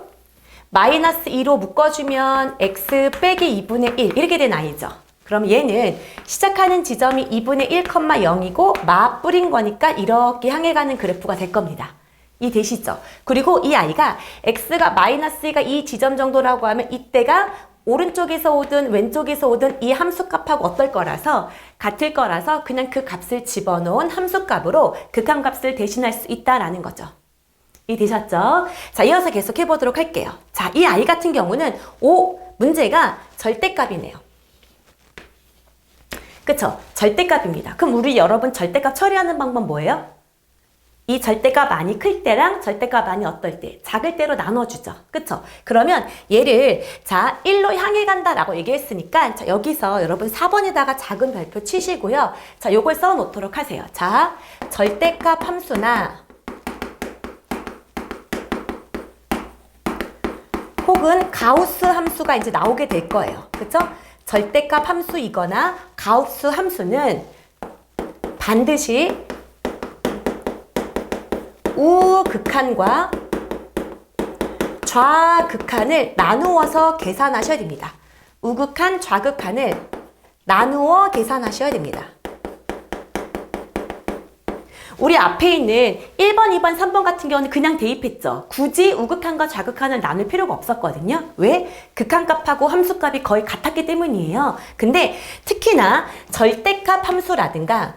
마이너스 2로 묶어주면 x 빼기 2분의 1 이렇게 된 아이죠. 그럼 얘는 시작하는 지점이 2분의 1,0이고 맞뿌린 거니까 이렇게 향해 가는 그래프가 될 겁니다. 이해되시죠? 그리고 이 아이가 x가 마이너스 2가 이 지점 정도라고 하면 이때가 오른쪽에서 오든 왼쪽에서 오든 이 함수값하고 어떨 거라서 같을 거라서 그냥 그 값을 집어넣은 함수값으로 극한값을 대신할 수 있다라는 거죠. 이해되셨죠? 자, 이어서 계속 해보도록 할게요. 자, 이 아이 같은 경우는 문제가 절대값이네요. 그쵸? 절대값입니다. 그럼 우리 여러분 절대값 처리하는 방법 뭐예요? 이 절대값 많이 클 때랑 절대값 많이 어떨 때? 작을 때로 나눠주죠. 그쵸? 그러면 얘를 자 1로 향해 간다라고 얘기했으니까 자, 여기서 여러분 4번에다가 작은 별표 치시고요. 자, 요걸 써 놓도록 하세요. 자, 절대값 함수나 혹은 가우스 함수가 이제 나오게 될 거예요. 그쵸? 절대값 함수이거나 가우스 함수는 반드시 우극한과 좌극한을 나누어서 계산하셔야 됩니다. 우극한, 좌극한을 나누어 계산하셔야 됩니다. 우리 앞에 있는 1번, 2번, 3번 같은 경우는 그냥 대입했죠. 굳이 우극한과 좌극한을 나눌 필요가 없었거든요. 왜? 극한값하고 함수값이 거의 같았기 때문이에요. 근데 특히나 절대값 함수라든가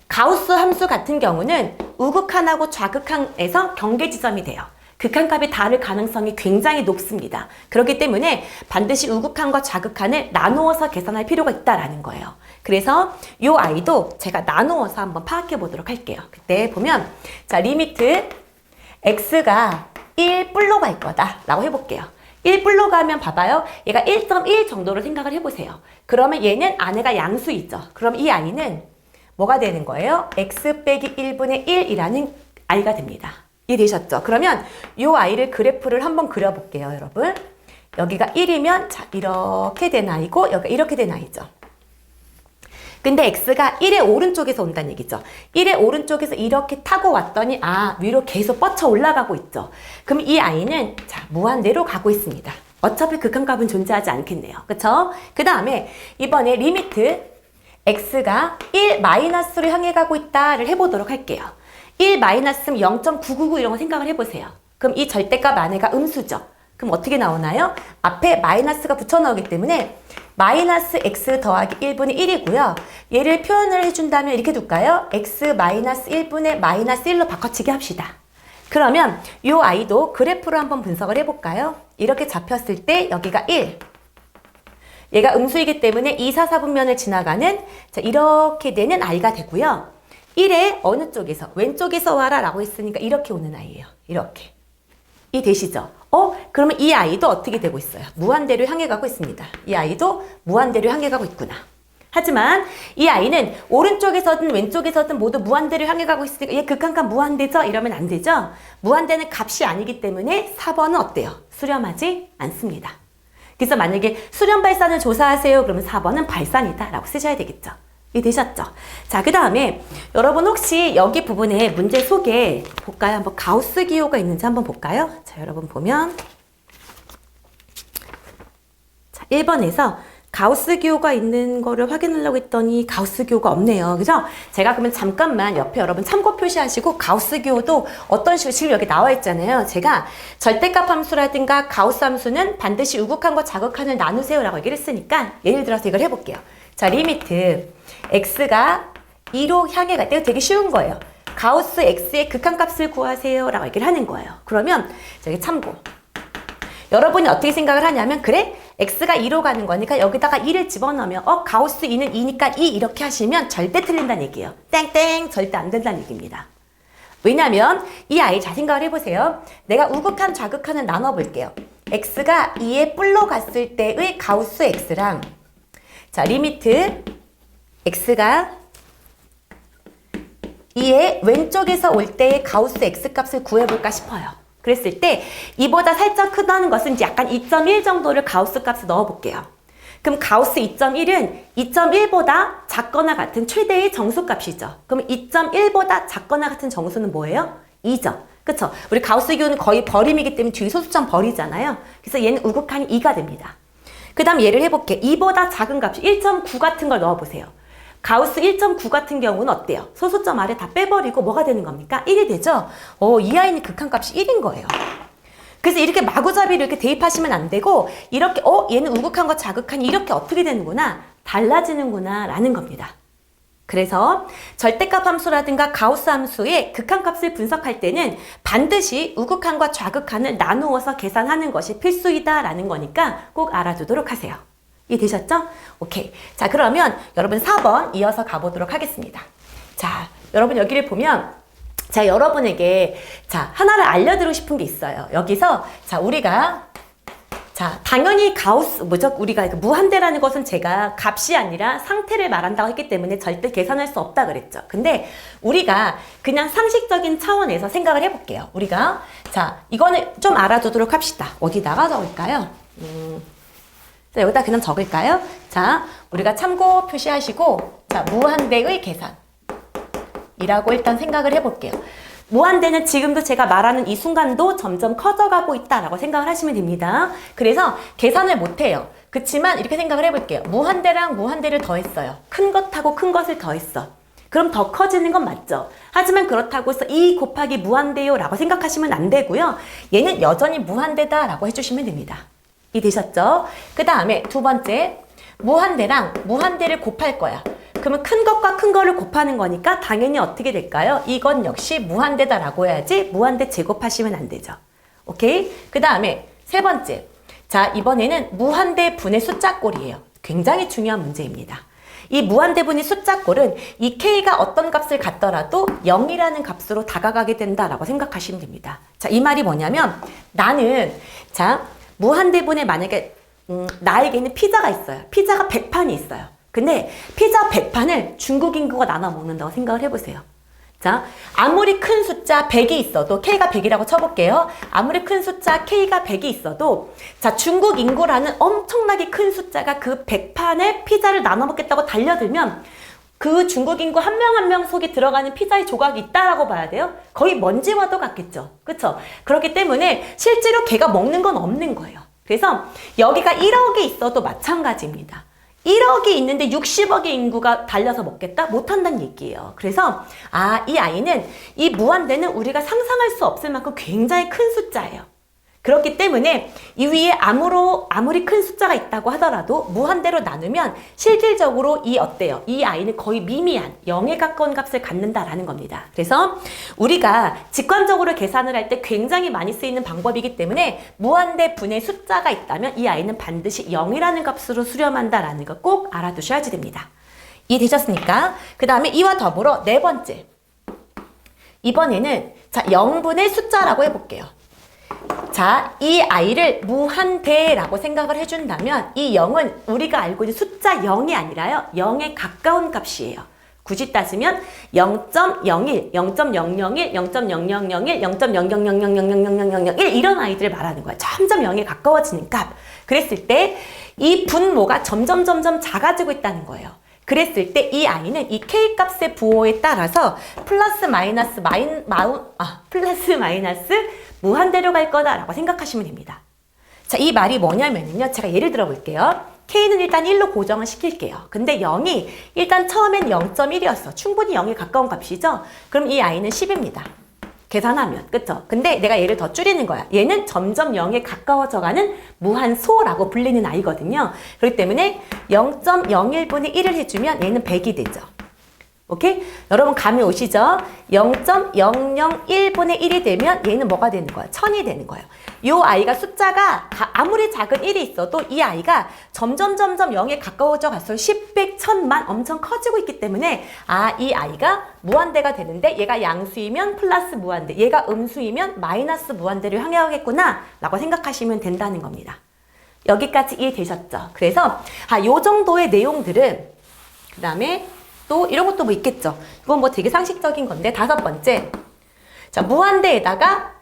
가우스 함수 같은 경우는 우극한하고 좌극한에서 경계 지점이 돼요. 극한값이 다를 가능성이 굉장히 높습니다. 그렇기 때문에 반드시 우극한과 좌극한을 나누어서 계산할 필요가 있다라는 거예요. 그래서 이 아이도 제가 나누어서 한번 파악해 보도록 할게요. 그때 보면 자 리미트 x가 1뿔로 갈 거다라고 해볼게요. 1뿔로 가면 봐봐요. 얘가 1.1 정도로 생각을 해보세요. 그러면 얘는 안에가 양수이죠. 그럼 이 아이는 뭐가 되는 거예요? x 빼기 1분의 1이라는 아이가 됩니다. 이해되셨죠? 그러면 이 아이를 그래프를 한번 그려볼게요, 여러분. 여기가 1이면 자 이렇게 된 아이고 여기가 이렇게 된 아이죠. 근데 x가 1의 오른쪽에서 온다는 얘기죠. 1의 오른쪽에서 이렇게 타고 왔더니 위로 계속 뻗쳐 올라가고 있죠. 그럼 이 아이는 자 무한대로 가고 있습니다. 어차피 극한값은 존재하지 않겠네요. 그쵸? 그 다음에 이번에 리미트 x가 1 마이너스로 향해 가고 있다를 해보도록 할게요. 1 마이너스면 0.999 이런 거 생각을 해보세요. 그럼 이 절대값 안에가 음수죠. 그럼 어떻게 나오나요? 앞에 마이너스가 붙여 나오기 때문에 마이너스 x 더하기 1분의 1이고요. 얘를 표현을 해준다면 이렇게 둘까요? x 마이너스 1분의 마이너스 1로 바꿔치기 합시다. 그러면 이 아이도 그래프로 한번 분석을 해볼까요? 이렇게 잡혔을 때 여기가 1. 얘가 음수이기 때문에 2, 4, 4분면을 지나가는 자 이렇게 되는 아이가 되고요. 1의 어느 쪽에서? 왼쪽에서 와라 라고 했으니까 이렇게 오는 아이예요. 이렇게. 이해되시죠? 그러면 이 아이도 어떻게 되고 있어요? 무한대로 향해 가고 있습니다. 이 아이도 무한대로 향해 가고 있구나. 하지만 이 아이는 오른쪽에서든 왼쪽에서든 모두 무한대를 향해 가고 있으니까 얘 극한값 무한대죠? 이러면 안 되죠? 무한대는 값이 아니기 때문에 4번은 어때요? 수렴하지 않습니다. 그래서 만약에 수렴 발산을 조사하세요. 그러면 4번은 발산이다 라고 쓰셔야 되겠죠. 이해되셨죠? 자, 그 다음에 여러분 혹시 여기 부분에 문제 속에 볼까요? 한번 가우스 기호가 있는지 한번 볼까요? 자, 여러분 보면 자, 1번에서 가우스 기호가 있는 거를 확인하려고 했더니 가우스 기호가 없네요. 그죠? 제가 그러면 잠깐만 옆에 여러분 참고 표시하시고 가우스 기호도 어떤 식으로 지금 여기 나와 있잖아요. 제가 절대값 함수라든가 가우스 함수는 반드시 우극한과 자극한을 나누세요 라고 얘기를 했으니까 예를 들어서 이걸 해볼게요. 자, 리미트 x가 2로 향해 갈 때 되게 쉬운 거예요. 가우스 x의 극한값을 구하세요 라고 얘기를 하는 거예요. 그러면 저기 참고 여러분이 어떻게 생각을 하냐면 그래? x가 2로 가는 거니까 여기다가 2를 집어넣으면 가우스 2는 2니까 2 이렇게 하시면 절대 틀린다는 얘기예요. 땡땡 절대 안 된다는 얘기입니다. 왜냐면 이 아이 잘 생각을 해보세요. 내가 우극한 좌극한을 나눠볼게요. x가 2에 뿔로 갔을 때의 가우스 x랑 자 리미트 x가 2의 왼쪽에서 올 때의 가우스 x 값을 구해볼까 싶어요. 그랬을 때 이보다 살짝 크다는 것은 이제 약간 2.1 정도를 가우스 값을 넣어볼게요. 그럼 가우스 2.1은 2.1보다 작거나 같은 최대의 정수값이죠. 그럼 2.1보다 작거나 같은 정수는 뭐예요? 2죠. 그쵸? 우리 가우스 기호는 거의 버림이기 때문에 뒤에 소수점 버리잖아요. 그래서 얘는 우극한이 2가 됩니다. 그 다음 얘를 해볼게요. 2보다 작은 값이 1.9 같은 걸 넣어보세요. 가우스 1.9 같은 경우는 어때요? 소수점 아래 다 빼버리고 뭐가 되는 겁니까? 1이 되죠? 이 아이는 극한값이 1인 거예요. 그래서 이렇게 마구잡이로 이렇게 대입하시면 안 되고 이렇게 얘는 우극한과 자극한이 이렇게 어떻게 되는구나 달라지는구나 라는 겁니다. 그래서 절대값 함수라든가 가우스 함수의 극한값을 분석할 때는 반드시 우극한과 좌극한을 나누어서 계산하는 것이 필수이다 라는 거니까 꼭 알아두도록 하세요. 이해되셨죠? 오케이. 자, 그러면 여러분 4번 이어서 가보도록 하겠습니다. 자, 여러분 여기를 보면 자, 여러분에게 자, 하나를 알려드리고 싶은 게 있어요. 여기서 자, 우리가 자, 당연히 우리가 무한대라는 것은 제가 값이 아니라 상태를 말한다고 했기 때문에 절대 계산할 수 없다 그랬죠. 근데 우리가 그냥 상식적인 차원에서 생각을 해볼게요. 우리가 자, 이거는 좀 알아두도록 합시다. 어디다가 적을까요? 자, 여기다 그냥 적을까요? 자, 우리가 참고 표시하시고 자, 무한대의 계산이라고 일단 생각을 해볼게요. 무한대는 지금도 제가 말하는 이 순간도 점점 커져가고 있다라고 생각을 하시면 됩니다. 그래서 계산을 못해요. 그치만 이렇게 생각을 해볼게요. 무한대랑 무한대를 더했어요. 큰 것하고 큰 것을 더했어. 그럼 더 커지는 건 맞죠? 하지만 그렇다고 해서 2 곱하기 무한대요 라고 생각하시면 안 되고요. 얘는 여전히 무한대다 라고 해주시면 됩니다. 이해되셨죠? 그 다음에 두 번째, 무한대랑 무한대를 곱할 거야. 그러면 큰 것과 큰 거를 곱하는 거니까 당연히 어떻게 될까요? 이건 역시 무한대다라고 해야지 무한대 제곱하시면 안 되죠. 오케이? 그 다음에 세 번째, 자 이번에는 무한대분의 숫자꼴이에요. 굉장히 중요한 문제입니다. 이 무한대분의 숫자꼴은 이 k가 어떤 값을 갖더라도 0이라는 값으로 다가가게 된다라고 생각하시면 됩니다. 자, 이 말이 뭐냐면 나는 자 무한대분에 만약에 나에게는 피자가 있어요. 피자가 100판이 있어요. 근데 피자 100판을 중국 인구가 나눠 먹는다고 생각을 해보세요. 자, 아무리 큰 숫자 100이 있어도 K가 100이라고 쳐볼게요. 아무리 큰 숫자 K가 100이 있어도 자, 중국 인구라는 엄청나게 큰 숫자가 그 100판의 피자를 나눠 먹겠다고 달려들면 그 중국 인구 한 명 한 명 속에 들어가는 피자의 조각이 있다라고 봐야 돼요. 거의 먼지와도 같겠죠. 그쵸? 그렇기 때문에 실제로 걔가 먹는 건 없는 거예요. 그래서 여기가 1억이 있어도 마찬가지입니다. 1억이 있는데 60억의 인구가 달려서 먹겠다? 못한다는 얘기예요. 그래서 이 아이는 이 무한대는 우리가 상상할 수 없을 만큼 굉장히 큰 숫자예요. 그렇기 때문에 이 위에 아무리 큰 숫자가 있다고 하더라도 무한대로 나누면 실질적으로 어때요? 이 아이는 거의 미미한 0에 가까운 값을 갖는다라는 겁니다. 그래서 우리가 직관적으로 계산을 할 때 굉장히 많이 쓰이는 방법이기 때문에 무한대 분의 숫자가 있다면 이 아이는 반드시 0이라는 값으로 수렴한다라는 거 꼭 알아두셔야지 됩니다. 이해되셨습니까? 그 다음에 이와 더불어 네 번째. 이번에는 자 0분의 숫자라고 해볼게요. 자, 이 a를 무한대라고 생각을 해준다면 이 0은 우리가 알고 있는 숫자 0이 아니라요. 0에 가까운 값이에요. 굳이 따지면 0.01, 0.001, 0.0001, 0.0000000001 이런 아이들을 말하는 거야. 점점 0에 가까워지는 값. 그랬을 때 이 분모가 점점 작아지고 있다는 거예요. 그랬을 때 이 a는 이 k 값의 부호에 따라서 플러스 마이너스 무한대로 갈 거다라고 생각하시면 됩니다. 자, 이 말이 뭐냐면요. 제가 예를 들어 볼게요. k는 일단 1로 고정을 시킬게요. 근데 0이 일단 처음엔 0.1이었어. 충분히 0에 가까운 값이죠? 그럼 이 i는 10입니다. 계산하면, 그쵸? 근데 내가 얘를 더 줄이는 거야. 얘는 점점 0에 가까워져가는 무한소라고 불리는 아이거든요. 그렇기 때문에 0.01분의 1을 해주면 얘는 100이 되죠. 오케이? 여러분 감이 오시죠? 0.001분의 1이 되면 얘는 뭐가 되는 거야? 1000이 되는 거예요. 이 아이가 숫자가 아무리 작은 1이 있어도 이 아이가 점점 0에 가까워져 갈수록 10, 100, 1000만 엄청 커지고 있기 때문에 이 아이가 무한대가 되는데 얘가 양수이면 플러스 무한대, 얘가 음수이면 마이너스 무한대를 향해가겠구나 라고 생각하시면 된다는 겁니다. 여기까지 이해되셨죠? 그래서 요 정도의 내용들은 그 다음에 또 이런 것도 뭐 있겠죠. 이건 뭐 되게 상식적인 건데 5번째. 자, 무한대에다가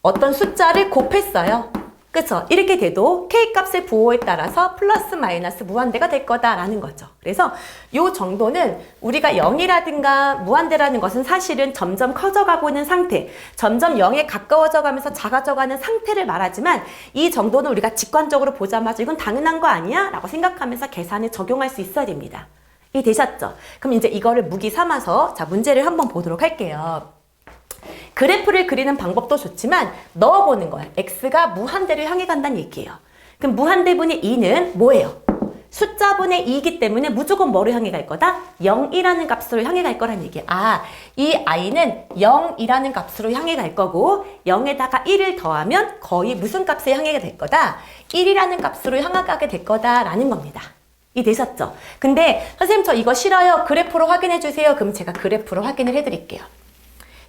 어떤 숫자를 곱했어요. 그쵸? 이렇게 돼도 K값의 부호에 따라서 플러스 마이너스 무한대가 될 거다라는 거죠. 그래서 요 정도는 우리가 0이라든가 무한대라는 것은 사실은 점점 커져가고 있는 상태, 점점 0에 가까워져 가면서 작아져가는 상태를 말하지만 이 정도는 우리가 직관적으로 보자마자 이건 당연한 거 아니야? 라고 생각하면서 계산에 적용할 수 있어야 됩니다. 이해되셨죠? 그럼 이제 이거를 무기 삼아서 자, 문제를 한번 보도록 할게요. 그래프를 그리는 방법도 좋지만 넣어보는 거야. x가 무한대를 향해 간다는 얘기예요. 그럼 무한대분의 2는 뭐예요? 숫자분의 2이기 때문에 무조건 뭐를 향해 갈 거다? 0이라는 값으로 향해 갈 거란 얘기야. 이 i는 0이라는 값으로 향해 갈 거고 0에다가 1을 더하면 거의 무슨 값에 향해 될 거다? 1이라는 값으로 향하게 될 거다라는 겁니다. 이해되셨죠? 근데 선생님 저 이거 싫어요. 그래프로 확인해 주세요. 그럼 제가 그래프로 확인을 해드릴게요.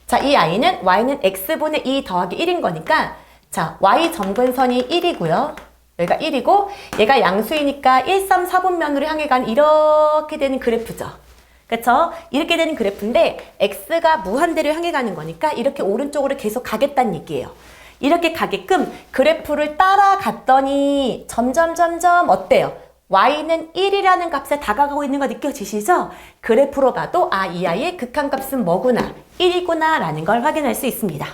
자, 이 i는 y는 x분의 2 더하기 1인 거니까 자, y 점근선이 1이고요. 여기가 1이고 얘가 양수이니까 1, 3, 4분면으로 향해 간 이렇게 되는 그래프죠. 그쵸? 이렇게 되는 그래프인데 x가 무한대를 향해 가는 거니까 이렇게 오른쪽으로 계속 가겠다는 얘기예요. 이렇게 가게끔 그래프를 따라갔더니 점점 어때요? y는 1이라는 값에 다가가고 있는 거 느껴지시죠? 그래프로 봐도 이 아이의 극한값은 뭐구나, 1이구나 라는 걸 확인할 수 있습니다.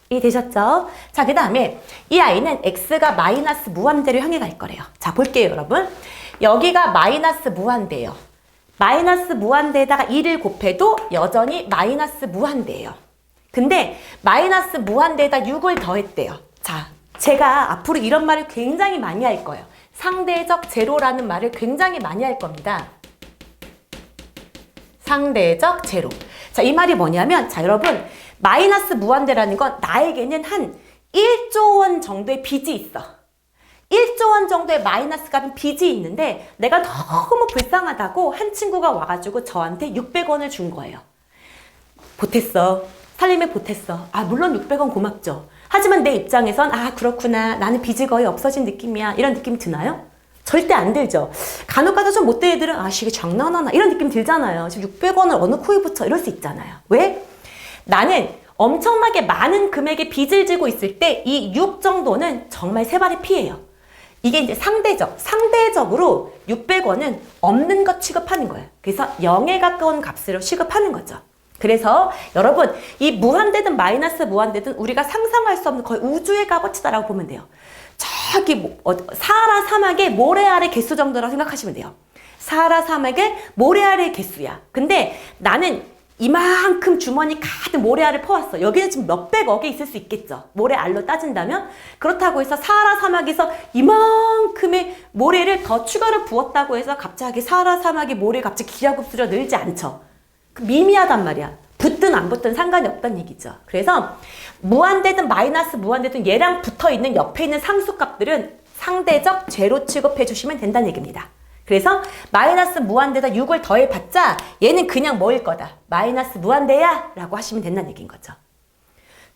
이해되셨죠? 자, 그 다음에 이 아이는 x가 마이너스 무한대를 향해 갈 거래요. 자, 볼게요 여러분. 여기가 마이너스 무한대예요. 마이너스 무한대에다가 2를 곱해도 여전히 마이너스 무한대예요. 근데 마이너스 무한대에다 6을 더했대요. 자, 제가 앞으로 이런 말을 굉장히 많이 할 거예요. 상대적 제로라는 말을 굉장히 많이 할 겁니다. 상대적 제로. 자, 이 말이 뭐냐면, 자, 여러분, 마이너스 무한대라는 건 나에게는 한 1조 원 정도의 빚이 있어. 1조 원 정도의 마이너스 값인 빚이 있는데, 내가 너무 불쌍하다고 한 친구가 와가지고 저한테 600원을 준 거예요. 보탰어. 살림에 보탰어. 물론 600원 고맙죠. 하지만 내 입장에선 그렇구나. 나는 빚이 거의 없어진 느낌이야. 이런 느낌 드나요? 절대 안 들죠. 간혹 가다 좀 못된 애들은 이게 장난하나 이런 느낌 들잖아요. 지금 600원을 어느 코에 붙여 이럴 수 있잖아요. 왜? 나는 엄청나게 많은 금액의 빚을 지고 있을 때 이 6 정도는 정말 세 발의 피해요. 이게 이제 상대적으로 600원은 없는 것 취급하는 거예요. 그래서 0에 가까운 값으로 취급하는 거죠. 그래서 여러분 이 무한대든 마이너스 무한대든 우리가 상상할 수 없는 거의 우주의 값어치다라고 보면 돼요. 저기 사하라 사막의 모래알의 개수 정도라고 생각하시면 돼요. 사하라 사막의 모래알의 개수야. 근데 나는 이만큼 주머니 가득 모래알을 퍼왔어. 여기는 지금 몇백억에 있을 수 있겠죠. 모래알로 따진다면. 그렇다고 해서 사하라 사막에서 이만큼의 모래를 더 추가로 부었다고 해서 갑자기 사하라 사막의 모래가 갑자기 기하급수로 늘지 않죠. 미미하단 말이야. 붙든 안 붙든 상관이 없다는 얘기죠. 그래서 무한대든 마이너스 무한대든 얘랑 붙어있는 옆에 있는 상수값들은 상대적 제로 취급해 주시면 된다는 얘기입니다. 그래서 마이너스 무한대에다 6을 더해봤자 얘는 그냥 뭐일 거다. 마이너스 무한대야 라고 하시면 된다는 얘기인 거죠.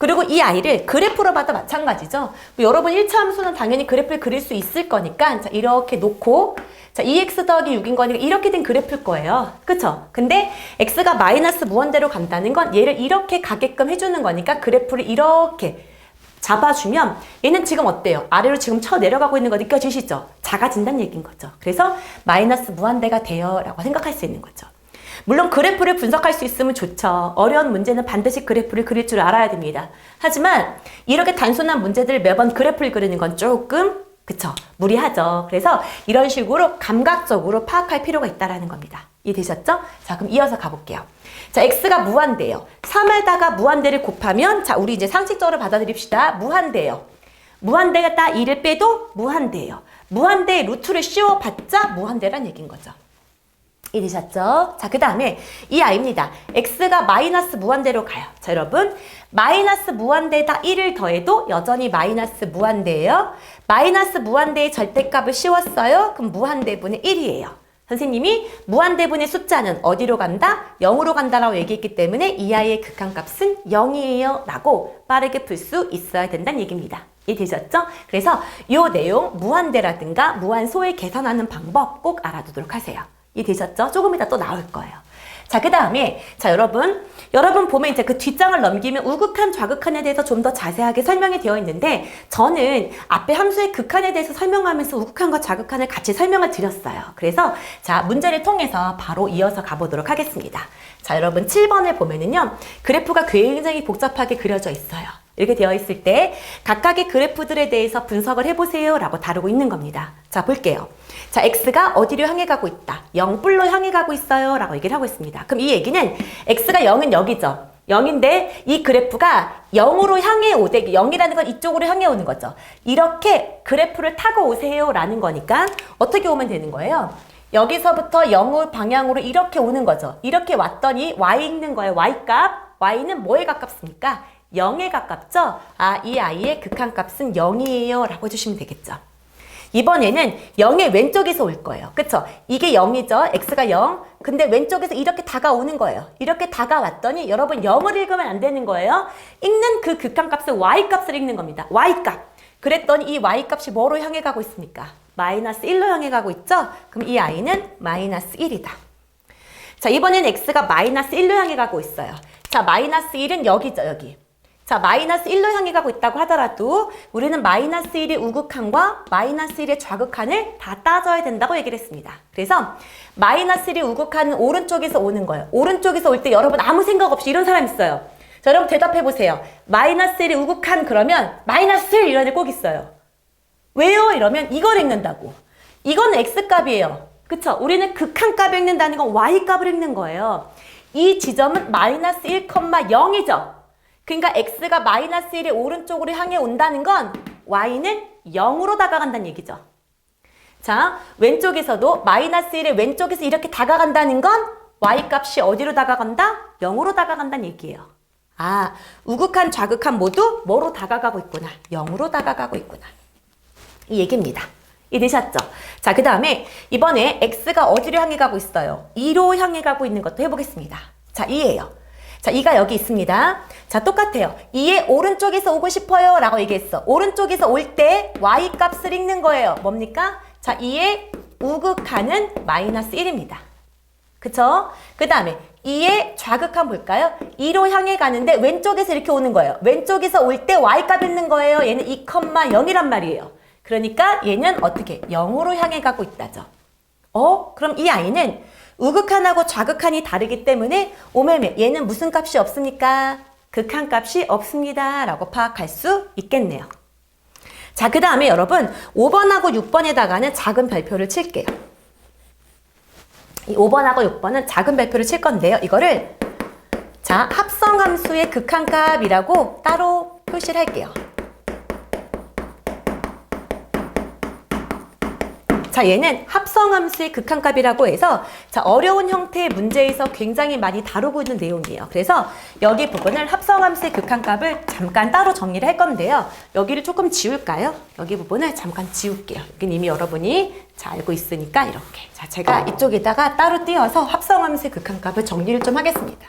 그리고 이 아이를 그래프로 봐도 마찬가지죠. 여러분 1차 함수는 당연히 그래프를 그릴 수 있을 거니까 자, 이렇게 놓고 자, 2x 더하기 6인 거니까 이렇게 된 그래프일 거예요. 그쵸? 근데 x가 마이너스 무한대로 간다는 건 얘를 이렇게 가게끔 해주는 거니까 그래프를 이렇게 잡아주면 얘는 지금 어때요? 아래로 지금 쳐 내려가고 있는 거 느껴지시죠? 작아진다는 얘기인 거죠. 그래서 마이너스 무한대가 돼요 라고 생각할 수 있는 거죠. 물론 그래프를 분석할 수 있으면 좋죠. 어려운 문제는 반드시 그래프를 그릴 줄 알아야 됩니다. 하지만 이렇게 단순한 문제들 매번 그래프를 그리는 건 조금 그쵸? 무리하죠. 그래서 이런 식으로 감각적으로 파악할 필요가 있다는 겁니다. 이해되셨죠? 자, 그럼 이어서 가볼게요. 자, x가 무한대예요. 3에다가 무한대를 곱하면 자, 우리 이제 상식적으로 받아들입시다. 무한대예요. 무한대가 딱 2를 빼도 무한대예요. 무한대의 루트를 씌워봤자 무한대란 얘기인 거죠. 이해되셨죠? 자, 그 다음에 이 아이입니다. x가 마이너스 무한대로 가요. 자, 여러분 마이너스 무한대에다 1을 더해도 여전히 마이너스 무한대예요. 마이너스 무한대의 절대값을 씌웠어요. 그럼 무한대분의 1이에요. 선생님이 무한대분의 숫자는 어디로 간다? 0으로 간다라고 얘기했기 때문에 이 아이의 극한값은 0이에요 라고 빠르게 풀 수 있어야 된다는 얘기입니다. 이해되셨죠? 그래서 이 내용 무한대라든가 무한소를 계산하는 방법 꼭 알아두도록 하세요. 이해되셨죠? 조금 이따 또 나올 거예요. 자, 그 다음에 자, 여러분 보면 이제 그 뒷장을 넘기면 우극한 좌극한에 대해서 좀 더 자세하게 설명이 되어 있는데 저는 앞에 함수의 극한에 대해서 설명하면서 우극한과 좌극한을 같이 설명을 드렸어요. 그래서 자, 문제를 통해서 바로 이어서 가보도록 하겠습니다. 자, 여러분 7번을 보면은요 그래프가 굉장히 복잡하게 그려져 있어요. 이렇게 되어 있을 때 각각의 그래프들에 대해서 분석을 해보세요 라고 다루고 있는 겁니다. 자, 볼게요. 자, x가 어디로 향해 가고 있다. 0뿔로 향해 가고 있어요 라고 얘기를 하고 있습니다. 그럼 이 얘기는 x가 0은 여기죠. 0인데 이 그래프가 0으로 향해 오되 0이라는 건 이쪽으로 향해 오는 거죠. 이렇게 그래프를 타고 오세요 라는 거니까 어떻게 오면 되는 거예요? 여기서부터 0 방향으로 이렇게 오는 거죠. 이렇게 왔더니 y 있는 거예요. y값. y는 뭐에 가깝습니까? 0에 가깝죠? 아, 이 아이의 극한값은 0이에요 라고 해주시면 되겠죠. 이번에는 0의 왼쪽에서 올 거예요. 그쵸? 이게 0이죠? x가 0. 근데 왼쪽에서 이렇게 다가오는 거예요. 이렇게 다가왔더니 여러분 0을 읽으면 안 되는 거예요. 읽는 그 극한값을 y값을 읽는 겁니다. y값. 그랬더니 이 y값이 뭐로 향해 가고 있습니까? 마이너스 1로 향해 가고 있죠? 그럼 이 아이는 마이너스 1이다. 자, 이번엔 x가 마이너스 1로 향해 가고 있어요. 자, 마이너스 1은 여기죠, 여기. 자, 마이너스 1로 향해 가고 있다고 하더라도 우리는 마이너스 1의 우극한과 마이너스 1의 좌극한을 다 따져야 된다고 얘기를 했습니다. 그래서 마이너스 1의 우극한은 오른쪽에서 오는 거예요. 오른쪽에서 올 때 여러분 아무 생각 없이 이런 사람 있어요. 자, 여러분 대답해 보세요. 마이너스 1의 우극한 그러면 마이너스 1 이런 애 꼭 있어요. 왜요? 이러면 이걸 읽는다고. 이거는 x값이에요. 그쵸? 우리는 극한값을 읽는다는 건 y값을 읽는 거예요. 이 지점은 마이너스 1,0이죠. 그러니까 x가 마이너스 1의 오른쪽으로 향해 온다는 건 y는 0으로 다가간다는 얘기죠. 자, 왼쪽에서도 마이너스 1의 왼쪽에서 이렇게 다가간다는 건 y값이 어디로 다가간다? 0으로 다가간다는 얘기예요. 아, 우극한, 좌극한 모두 뭐로 다가가고 있구나. 0으로 다가가고 있구나. 이 얘기입니다. 이해되셨죠? 자, 그 다음에 이번에 x가 어디로 향해 가고 있어요? 2로 향해 가고 있는 것도 해보겠습니다. 자, 2예요. 자, 2가 여기 있습니다. 자, 똑같아요. 2의 오른쪽에서 오고 싶어요 라고 얘기했어. 오른쪽에서 올 때 y값을 읽는 거예요. 뭡니까? 자, 2의 우극한은 마이너스 1입니다. 그쵸? 그 다음에 2의 좌극한 볼까요? 2로 향해 가는데 왼쪽에서 이렇게 오는 거예요. 왼쪽에서 올 때 y값 읽는 거예요. 얘는 2,0이란 말이에요. 그러니까 얘는 어떻게? 0으로 향해 가고 있다죠. 그럼 이 아이는 우극한하고 좌극한이 다르기 때문에 오매매 얘는 무슨 값이 없습니까? 극한값이 없습니다 라고 파악할 수 있겠네요. 자, 그 다음에 여러분 5번하고 6번에다가는 작은 별표를 칠게요. 이 5번하고 6번은 작은 별표를 칠 건데요. 이거를 자, 합성함수의 극한값이라고 따로 표시를 할게요. 자, 얘는 합성함수의 극한값이라고 해서 자, 어려운 형태의 문제에서 굉장히 많이 다루고 있는 내용이에요. 그래서 여기 부분을 합성함수의 극한값을 잠깐 따로 정리를 할 건데요. 여기를 조금 지울까요? 여기 부분을 잠깐 지울게요. 여기는 이미 여러분이 잘 알고 있으니까 이렇게. 자, 제가 이쪽에다가 따로 띄워서 합성함수의 극한값을 정리를 좀 하겠습니다.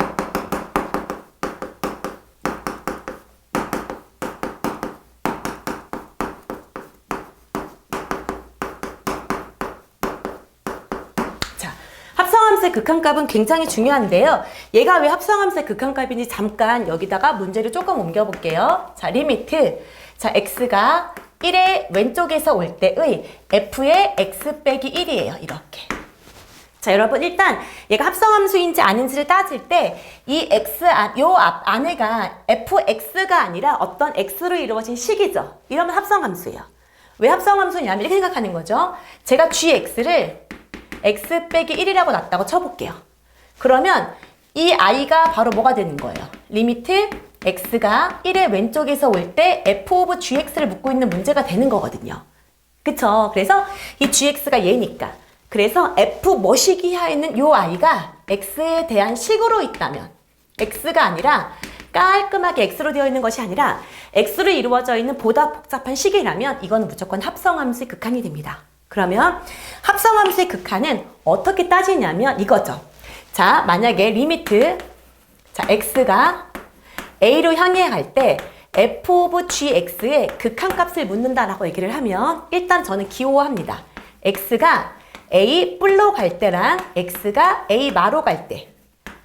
합성함수의 극한값은 굉장히 중요한데요. 얘가 왜 합성함수의 극한값인지 잠깐 여기다가 문제를 조금 옮겨볼게요. 자, 리미트. 자, x가 1의 왼쪽에서 올 때의 f의 x 빼기 1이에요. 이렇게. 자, 여러분 일단 얘가 합성함수인지 아닌지를 따질 때 이 x 요 앞 안에가 fx가 아니라 어떤 x로 이루어진 식이죠. 이러면 합성함수예요. 왜 합성함수냐면 이렇게 생각하는 거죠. 제가 gx를 x 빼기 1이라고 놨다고 쳐볼게요. 그러면 이 i가 바로 뭐가 되는 거예요? 리미트 x가 1의 왼쪽에서 올 때 f 오브 gx를 묻고 있는 문제가 되는 거거든요. 그쵸? 그래서 이 gx가 얘니까. 그래서 f 뭐식 이하에 있는 요 i가 x에 대한 식으로 있다면 x가 아니라 깔끔하게 x로 되어 있는 것이 아니라 x로 이루어져 있는 보다 복잡한 식이라면 이거는 무조건 합성함수의 극한이 됩니다. 그러면 합성함수의 극한은 어떻게 따지냐면 이거죠. 자, 만약에 리미트 자 x가 a로 향해 갈 때 f 오브 gx의 극한값을 묻는다라고 얘기를 하면 일단 저는 기호합니다. x가 a 뿔로 갈 때랑 x가 a 마로 갈 때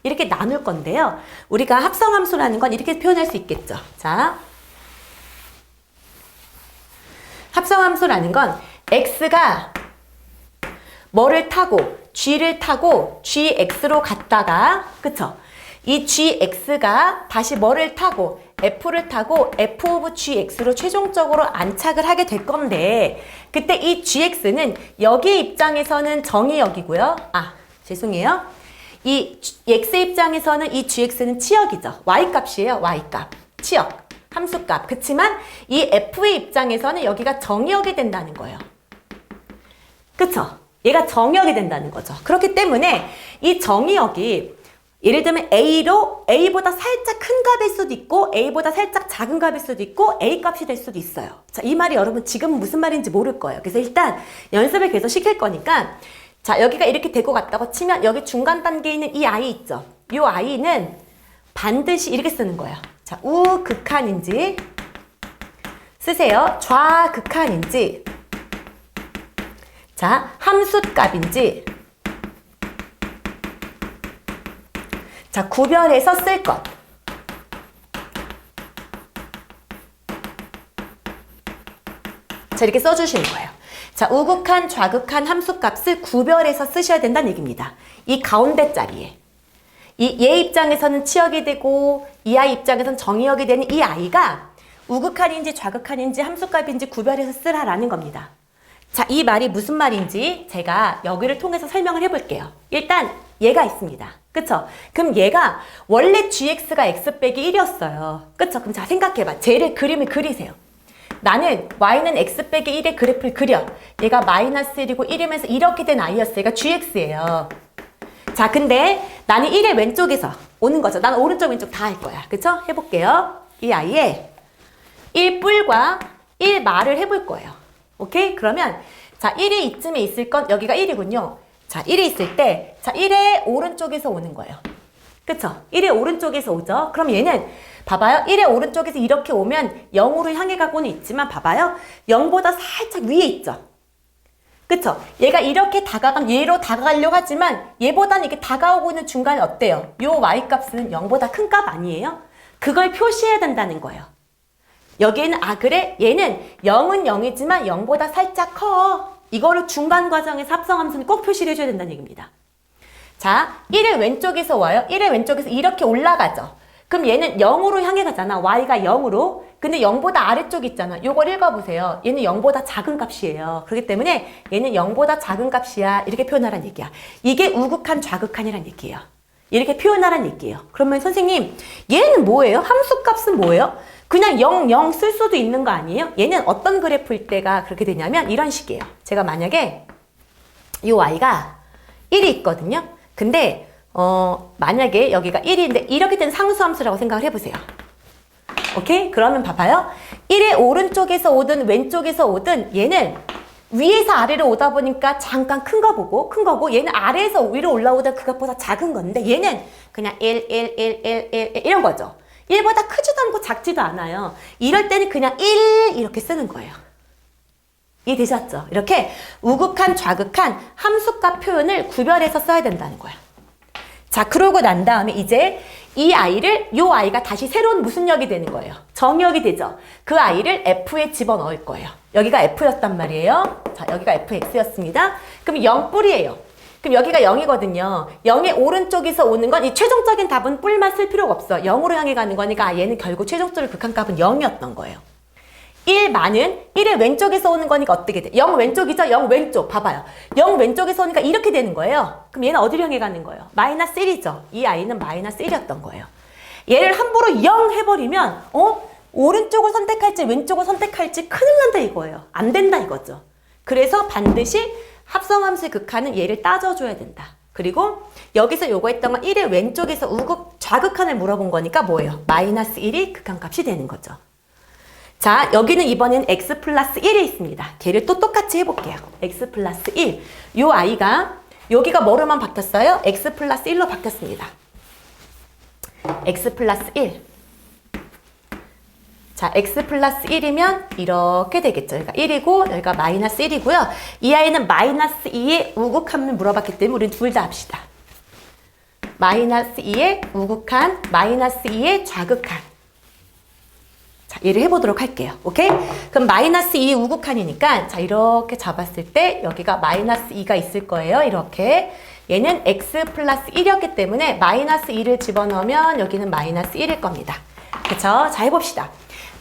이렇게 나눌 건데요. 우리가 합성함수라는 건 이렇게 표현할 수 있겠죠. 자, 합성함수라는 건 x가 뭐를 타고 g를 타고 gx로 갔다가 그쵸? 이 gx가 다시 뭐를 타고 f를 타고 f 오브 gx로 최종적으로 안착을 하게 될 건데 그때 이 gx는 여기 입장에서는 정의역이고요. 아, 죄송해요. 이 x 입장에서는 이 gx는 치역이죠. y값이에요. y값. 치역. 함수값. 그치만 이 f의 입장에서는 여기가 정의역이 된다는 거예요. 그쵸? 얘가 정의역이 된다는 거죠. 그렇기 때문에 이 정의역이 예를 들면 A보다 살짝 큰 값일 수도 있고 A보다 살짝 작은 값일 수도 있고 A값이 될 수도 있어요. 자, 이 말이 여러분 지금은 무슨 말인지 모를 거예요. 그래서 일단 연습을 계속 시킬 거니까 자, 여기가 이렇게 되고 갔다고 치면 여기 중간 단계에 있는 이 I 있죠. 이 I는 반드시 이렇게 쓰는 거예요. 자, 우극한인지 쓰세요. 좌극한인지 자, 함수값인지 자, 구별해서 쓸 것. 자, 이렇게 써주시는 거예요. 자, 우극한, 좌극한 함수값을 구별해서 쓰셔야 된다는 얘기입니다. 이 가운데 자리에. 얘 입장에서는 치역이 되고 이 아이 입장에서는 정의역이 되는 이 아이가 우극한인지 좌극한인지 함수값인지 구별해서 쓰라라는 겁니다. 자, 이 말이 무슨 말인지 제가 여기를 통해서 설명을 해볼게요. 일단 얘가 있습니다. 그쵸? 그럼 얘가 원래 gx가 x 빼기 1이었어요. 그쵸? 그럼 자, 생각해봐. 쟤를 그림을 그리세요. 나는 y는 x 빼기 1의 그래프를 그려. 얘가 마이너스 1이고 1이면서 이렇게 된 i였어. 얘가 gx예요. 자, 근데 나는 1의 왼쪽에서 오는 거죠. 나는 오른쪽 왼쪽 다 할 거야. 그쵸? 해볼게요. 이 i에 1뿔과 1마를 해볼 거예요. 오케이? 그러면 자, 1이 이쯤에 있을 건 여기가 1이군요. 자, 1이 있을 때 자, 1의 오른쪽에서 오는 거예요. 그쵸? 1의 오른쪽에서 오죠? 그럼 얘는 봐봐요. 1의 오른쪽에서 이렇게 오면 0으로 향해 가고는 있지만 봐봐요. 0보다 살짝 위에 있죠? 그쵸? 얘가 이렇게 얘로 다가가려고 하지만 얘보다는 이렇게 다가오고 있는 중간에 어때요? 요 y값은 0보다 큰 값 아니에요? 그걸 표시해야 된다는 거예요. 여기에는 아 그래? 얘는 0은 0이지만 0보다 살짝 커. 이거를 중간 과정에서 합성함수는 꼭 표시를 해줘야 된다는 얘기입니다. 자, 1의 왼쪽에서 와요. 1의 왼쪽에서 이렇게 올라가죠. 그럼 얘는 0으로 향해 가잖아. y가 0으로. 근데 0보다 아래쪽 있잖아. 요걸 읽어보세요. 얘는 0보다 작은 값이에요. 그렇기 때문에 얘는 0보다 작은 값이야. 이렇게 표현하라는 얘기야. 이게 우극한, 좌극한이란 얘기예요. 이렇게 표현하라는 얘기예요. 그러면 선생님, 얘는 뭐예요? 함수값은 뭐예요? 그냥 0, 0 쓸 수도 있는 거 아니에요? 얘는 어떤 그래프일 때가 그렇게 되냐면 이런 식이에요. 제가 만약에 이 y가 1이 있거든요. 근데 만약에 여기가 1인데 이렇게 된 상수함수라고 생각을 해보세요. 오케이? 그러면 봐봐요. 1의 오른쪽에서 오든 왼쪽에서 오든 얘는 위에서 아래로 오다 보니까 잠깐 큰 거 보고 큰 거고 얘는 아래에서 위로 올라오다 그것보다 작은 건데 얘는 그냥 1 이런 거죠. 1보다 크지도 않고 작지도 않아요. 이럴 때는 그냥 1 이렇게 쓰는 거예요. 이해되셨죠? 이렇게 우극한, 좌극한 함수값 표현을 구별해서 써야 된다는 거야. 자, 그러고 난 다음에 이제 이 아이를 요 아이가 다시 새로운 무슨 역이 되는 거예요? 정역이 되죠. 그 아이를 F에 집어넣을 거예요. 여기가 F였단 말이에요. 자, 여기가 FX였습니다. 그럼 0뿔이에요. 그럼 여기가 0이거든요. 0의 오른쪽에서 오는 건 이 최종적인 답은 뿔만 쓸 필요가 없어. 0으로 향해 가는 거니까 얘는 결국 최종적인 극한값은 0이었던 거예요. 1만은 1의 왼쪽에서 오는 거니까 어떻게 돼? 0 왼쪽이죠? 0 왼쪽. 봐봐요. 0 왼쪽에서 오니까 이렇게 되는 거예요. 그럼 얘는 어디로 향해 가는 거예요? 마이너스 1이죠. 이 아이는 마이너스 1이었던 거예요. 얘를 함부로 0 해버리면 오른쪽을 선택할지 왼쪽을 선택할지 큰일 난다 이거예요. 안 된다 이거죠. 그래서 반드시 합성함수의 극한은 얘를 따져줘야 된다. 그리고 여기서 요구했던 건 1의 왼쪽에서 좌극한을 물어본 거니까 뭐예요? 마이너스 1이 극한값이 되는 거죠. 자, 여기는 이번엔 x 플러스 1이 있습니다. 걔를 또 똑같이 해볼게요. x 플러스 1. 요 아이가 여기가 뭐로만 바뀌었어요? x 플러스 1로 바뀌었습니다. x 플러스 1. 자, x 플러스 1이면 이렇게 되겠죠. 여기가 1이고 여기가 마이너스 1이고요. 이 아이는 마이너스 2의 우극함을 물어봤기 때문에 우린 둘 다 합시다. 마이너스 2의 우극한, 마이너스 2의 좌극한. 자, 얘를 해보도록 할게요. 오케이? 그럼 마이너스 2 우극한이니까 자, 이렇게 잡았을 때 여기가 마이너스 2가 있을 거예요. 이렇게. 얘는 x 플러스 1이었기 때문에 마이너스 2를 집어넣으면 여기는 마이너스 1일 겁니다. 그쵸? 자, 해봅시다.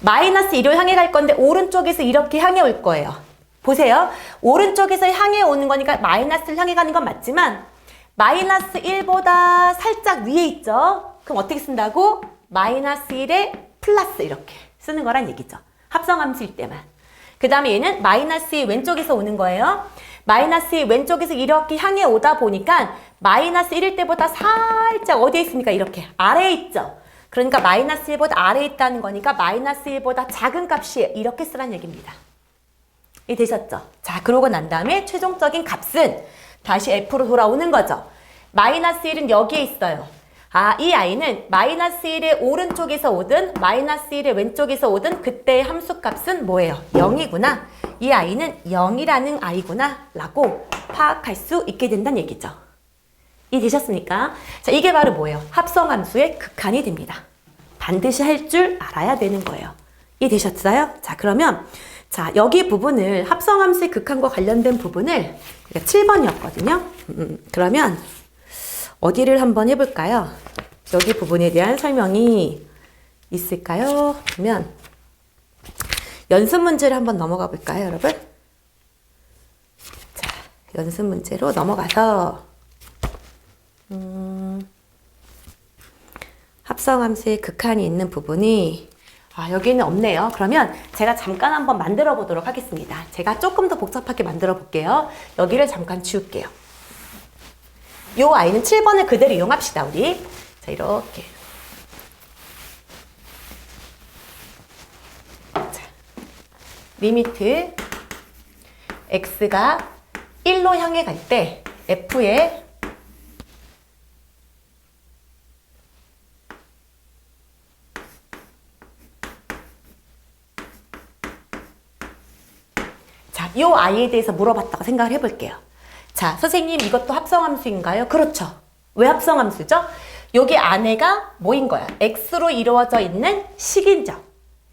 마이너스 2로 향해 갈 건데 오른쪽에서 이렇게 향해 올 거예요. 보세요. 오른쪽에서 향해 오는 거니까 마이너스를 향해 가는 건 맞지만 마이너스 1보다 살짝 위에 있죠? 그럼 어떻게 쓴다고? 마이너스 1에 플러스 이렇게 쓰는 거란 얘기죠. 합성함수일 때만. 그 다음에 얘는 마이너스 2 왼쪽에서 오는 거예요. 마이너스 2 왼쪽에서 이렇게 향해 오다 보니까 마이너스 1일 때보다 살짝 어디에 있습니까? 이렇게 아래에 있죠. 그러니까 마이너스 1보다 아래에 있다는 거니까 마이너스 1보다 작은 값이 이렇게 쓰란 얘기입니다. 이 되셨죠? 자, 그러고 난 다음에 최종적인 값은 다시 F로 돌아오는 거죠. 마이너스 1은 여기에 있어요. 아, 이 아이는 마이너스 1의 오른쪽에서 오든 마이너스 1의 왼쪽에서 오든 그때의 함수값은 뭐예요? 0이구나. 이 아이는 0이라는 아이구나 라고 파악할 수 있게 된다는 얘기죠. 이해되셨습니까? 자, 이게 바로 뭐예요? 합성함수의 극한이 됩니다. 반드시 할 줄 알아야 되는 거예요. 이해되셨어요? 자, 그러면 자, 여기 부분을 합성함수의 극한과 관련된 부분을 7번이었거든요. 그러면 어디를 한번 해볼까요? 여기 부분에 대한 설명이 있을까요? 그러면 연습 문제를 한번 넘어가 볼까요, 여러분? 자, 연습 문제로 넘어가서 합성함수의 극한이 있는 부분이 여기는 없네요. 그러면 제가 잠깐 한번 만들어 보도록 하겠습니다. 제가 조금 더 복잡하게 만들어 볼게요. 여기를 잠깐 지울게요. 요 아이는 7번을 그대로 이용합시다, 우리. 자, 이렇게. 자, 리미트 x가 1로 향해 갈 때 f의 자, 요 아이에 대해서 물어봤다고 생각을 해볼게요. 자, 선생님 이것도 합성함수인가요? 그렇죠. 왜 합성함수죠? 여기 안에가 뭐인 거야? x로 이루어져 있는 식이죠.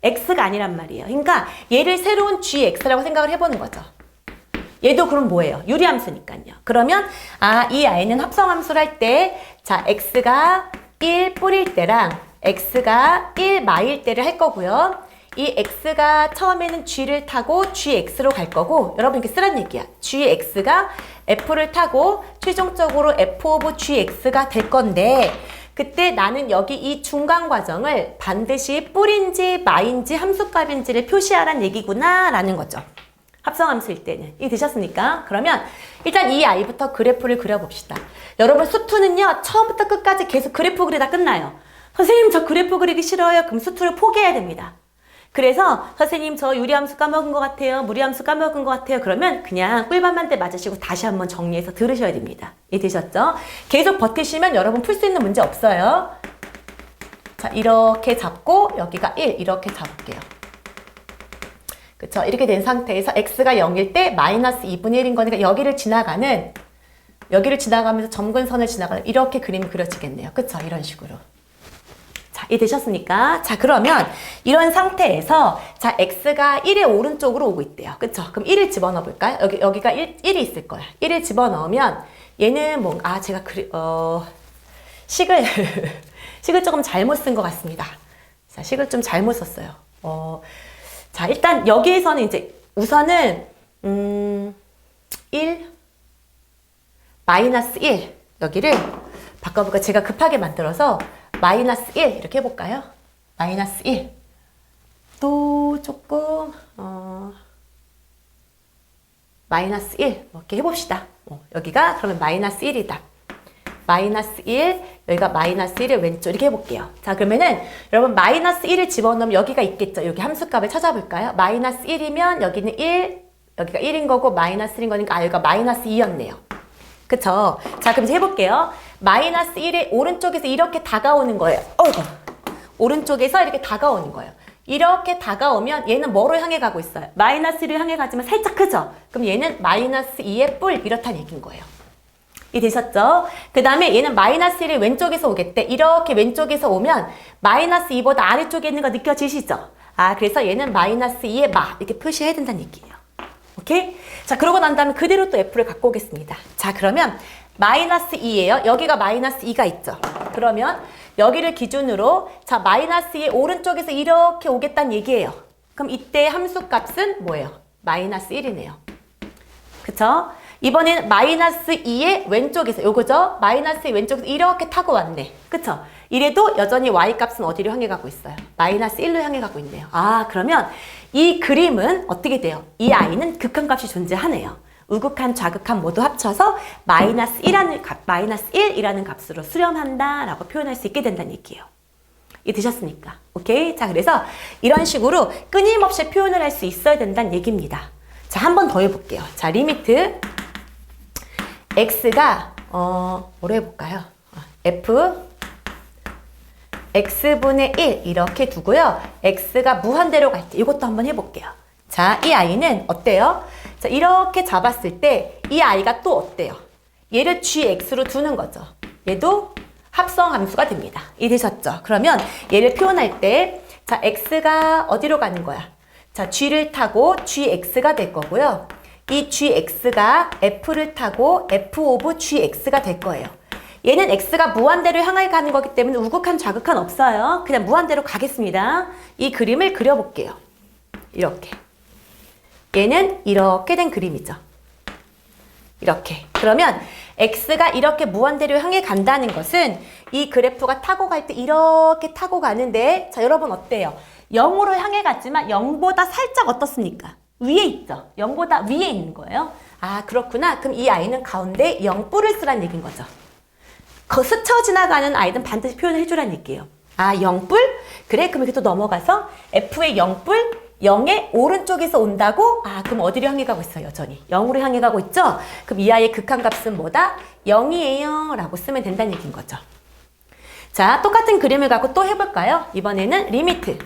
x가 아니란 말이에요. 그러니까 얘를 새로운 gx라고 생각을 해보는 거죠. 얘도 그럼 뭐예요? 유리함수니까요. 그러면 이 아이는 합성함수를 할 때 자, x가 1 뿌릴 때랑 x가 1 마일 때를 할 거고요. 이 x가 처음에는 g를 타고 gx로 갈 거고 여러분 이렇게 쓰란 얘기야. gx가 f를 타고 최종적으로 f 오브 gx가 될 건데 그때 나는 여기 이 중간 과정을 반드시 뿔인지 마인지 함수값인지를 표시하란 얘기구나 라는 거죠. 합성함수일 때는. 이해되셨습니까? 그러면 일단 이 아이부터 그래프를 그려봅시다. 여러분 수투는요 처음부터 끝까지 계속 그래프 그리다 끝나요. 선생님 저 그래프 그리기 싫어요. 그럼 수투를 포기해야 됩니다. 그래서 선생님 저 유리함수 까먹은 것 같아요. 무리함수 까먹은 것 같아요. 그러면 그냥 꿀밤 한 대 맞으시고 다시 한번 정리해서 들으셔야 됩니다. 이해되셨죠? 계속 버티시면 여러분 풀 수 있는 문제 없어요. 자, 이렇게 잡고 여기가 1 이렇게 잡을게요. 그쵸? 이렇게 된 상태에서 x가 0일 때 마이너스 2분의 1인 거니까 여기를 지나가는 여기를 지나가면서 점근선을 지나가면 이렇게 그림이 그려지겠네요. 그쵸? 이런 식으로. 자, 이해되셨습니까? 자, 그러면 이런 상태에서 자, x가 1의 오른쪽으로 오고 있대요. 그쵸? 그럼 1을 집어넣어 볼까요? 여기가 1이 있을 거야. 1을 집어넣으면 얘는 제가 식을 식을 조금 잘못 쓴 것 같습니다. 자, 식을 좀 잘못 썼어요. 자, 일단 여기에서는 이제 우선은 1 마이너스 1 여기를 바꿔볼까? 제가 급하게 만들어서 마이너스 1 이렇게 해볼까요? 마이너스 1 또 조금 마이너스 1 이렇게 해봅시다. 여기가 그러면 마이너스 1이다. 마이너스 1 여기가 마이너스 1을 왼쪽 이렇게 해볼게요. 자, 그러면은 여러분 마이너스 1을 집어넣으면 여기가 있겠죠. 여기 함수값을 찾아볼까요? 마이너스 1이면 여기는 1 여기가 1인 거고 마이너스 1인 거니까 여기가 마이너스 2였네요. 그쵸? 자, 그럼 이제 해볼게요. 마이너스 1의 오른쪽에서 이렇게 다가오는 거예요. 오른쪽에서 이렇게 다가오는 거예요. 이렇게 다가오면 얘는 뭐로 향해 가고 있어요? 마이너스 1을 향해 가지만 살짝 크죠? 그럼 얘는 마이너스 2의 뿔 이렇다는 얘기인 거예요. 이해되셨죠? 그 다음에 얘는 마이너스 1이 왼쪽에서 오겠대. 이렇게 왼쪽에서 오면 마이너스 2보다 아래쪽에 있는 거 느껴지시죠? 그래서 얘는 마이너스 2의 이렇게 표시해야 된다는 얘기예요. 오케이? 자, 그러고 난 다음에 그대로 또 F를 갖고 오겠습니다. 자, 그러면 마이너스 2예요. 여기가 마이너스 2가 있죠. 그러면 여기를 기준으로 자, 마이너스 2의 오른쪽에서 이렇게 오겠다는 얘기예요. 그럼 이때 함수 값은 뭐예요? 마이너스 1이네요. 그쵸? 이번에는 마이너스 2의 왼쪽에서 요거죠? 마이너스 2의 왼쪽에서 이렇게 타고 왔네. 그쵸? 이래도 여전히 y값은 어디로 향해 가고 있어요? 마이너스 1로 향해 가고 있네요. 그러면 이 그림은 어떻게 돼요? 이 아이는 극한값이 존재하네요. 우극한, 좌극한 모두 합쳐서 마이너스 1이라는 값으로 수렴한다라고 표현할 수 있게 된다는 얘기예요. 이해되셨습니까? 오케이? 자, 그래서 이런 식으로 끊임없이 표현을 할 수 있어야 된다는 얘기입니다. 자, 한 번 더 해볼게요. 자, 리미트 x가 뭐로 해볼까요? f x분의 1 이렇게 두고요. x가 무한대로 갈 때 이것도 한번 해볼게요. 자, 이 아이는 어때요? 자, 이렇게 잡았을 때 이 아이가 또 어때요? 얘를 gx로 두는 거죠. 얘도 합성 함수가 됩니다. 이해되셨죠? 그러면 얘를 표현할 때 자, x가 어디로 가는 거야? 자, g를 타고 gx가 될 거고요. 이 gx가 f를 타고 f 오브 gx가 될 거예요. 얘는 x가 무한대로 향해 가는 거기 때문에 우극한 좌극한 없어요. 그냥 무한대로 가겠습니다. 이 그림을 그려볼게요. 이렇게. 얘는 이렇게 된 그림이죠. 이렇게. 그러면 x가 이렇게 무한대로 향해 간다는 것은 이 그래프가 타고 갈 때 이렇게 타고 가는데 자, 여러분 어때요? 0으로 향해 갔지만 0보다 살짝 어떻습니까? 위에 있죠? 0보다 위에 있는 거예요. 그렇구나. 그럼 이 아이는 가운데 0뿔을 쓰라는 얘기인 거죠. 스쳐 지나가는 아이는 반드시 표현을 해주라는 얘기예요. 0뿔? 그래? 그럼 이렇게 또 넘어가서 F의 0뿔? 0의 오른쪽에서 온다고? 그럼 어디로 향해 가고 있어요? 여전히 0으로 향해 가고 있죠? 그럼 이 아이의 극한값은 뭐다? 0이에요 라고 쓰면 된다는 얘기인 거죠. 자, 똑같은 그림을 갖고 또 해볼까요? 이번에는 리미트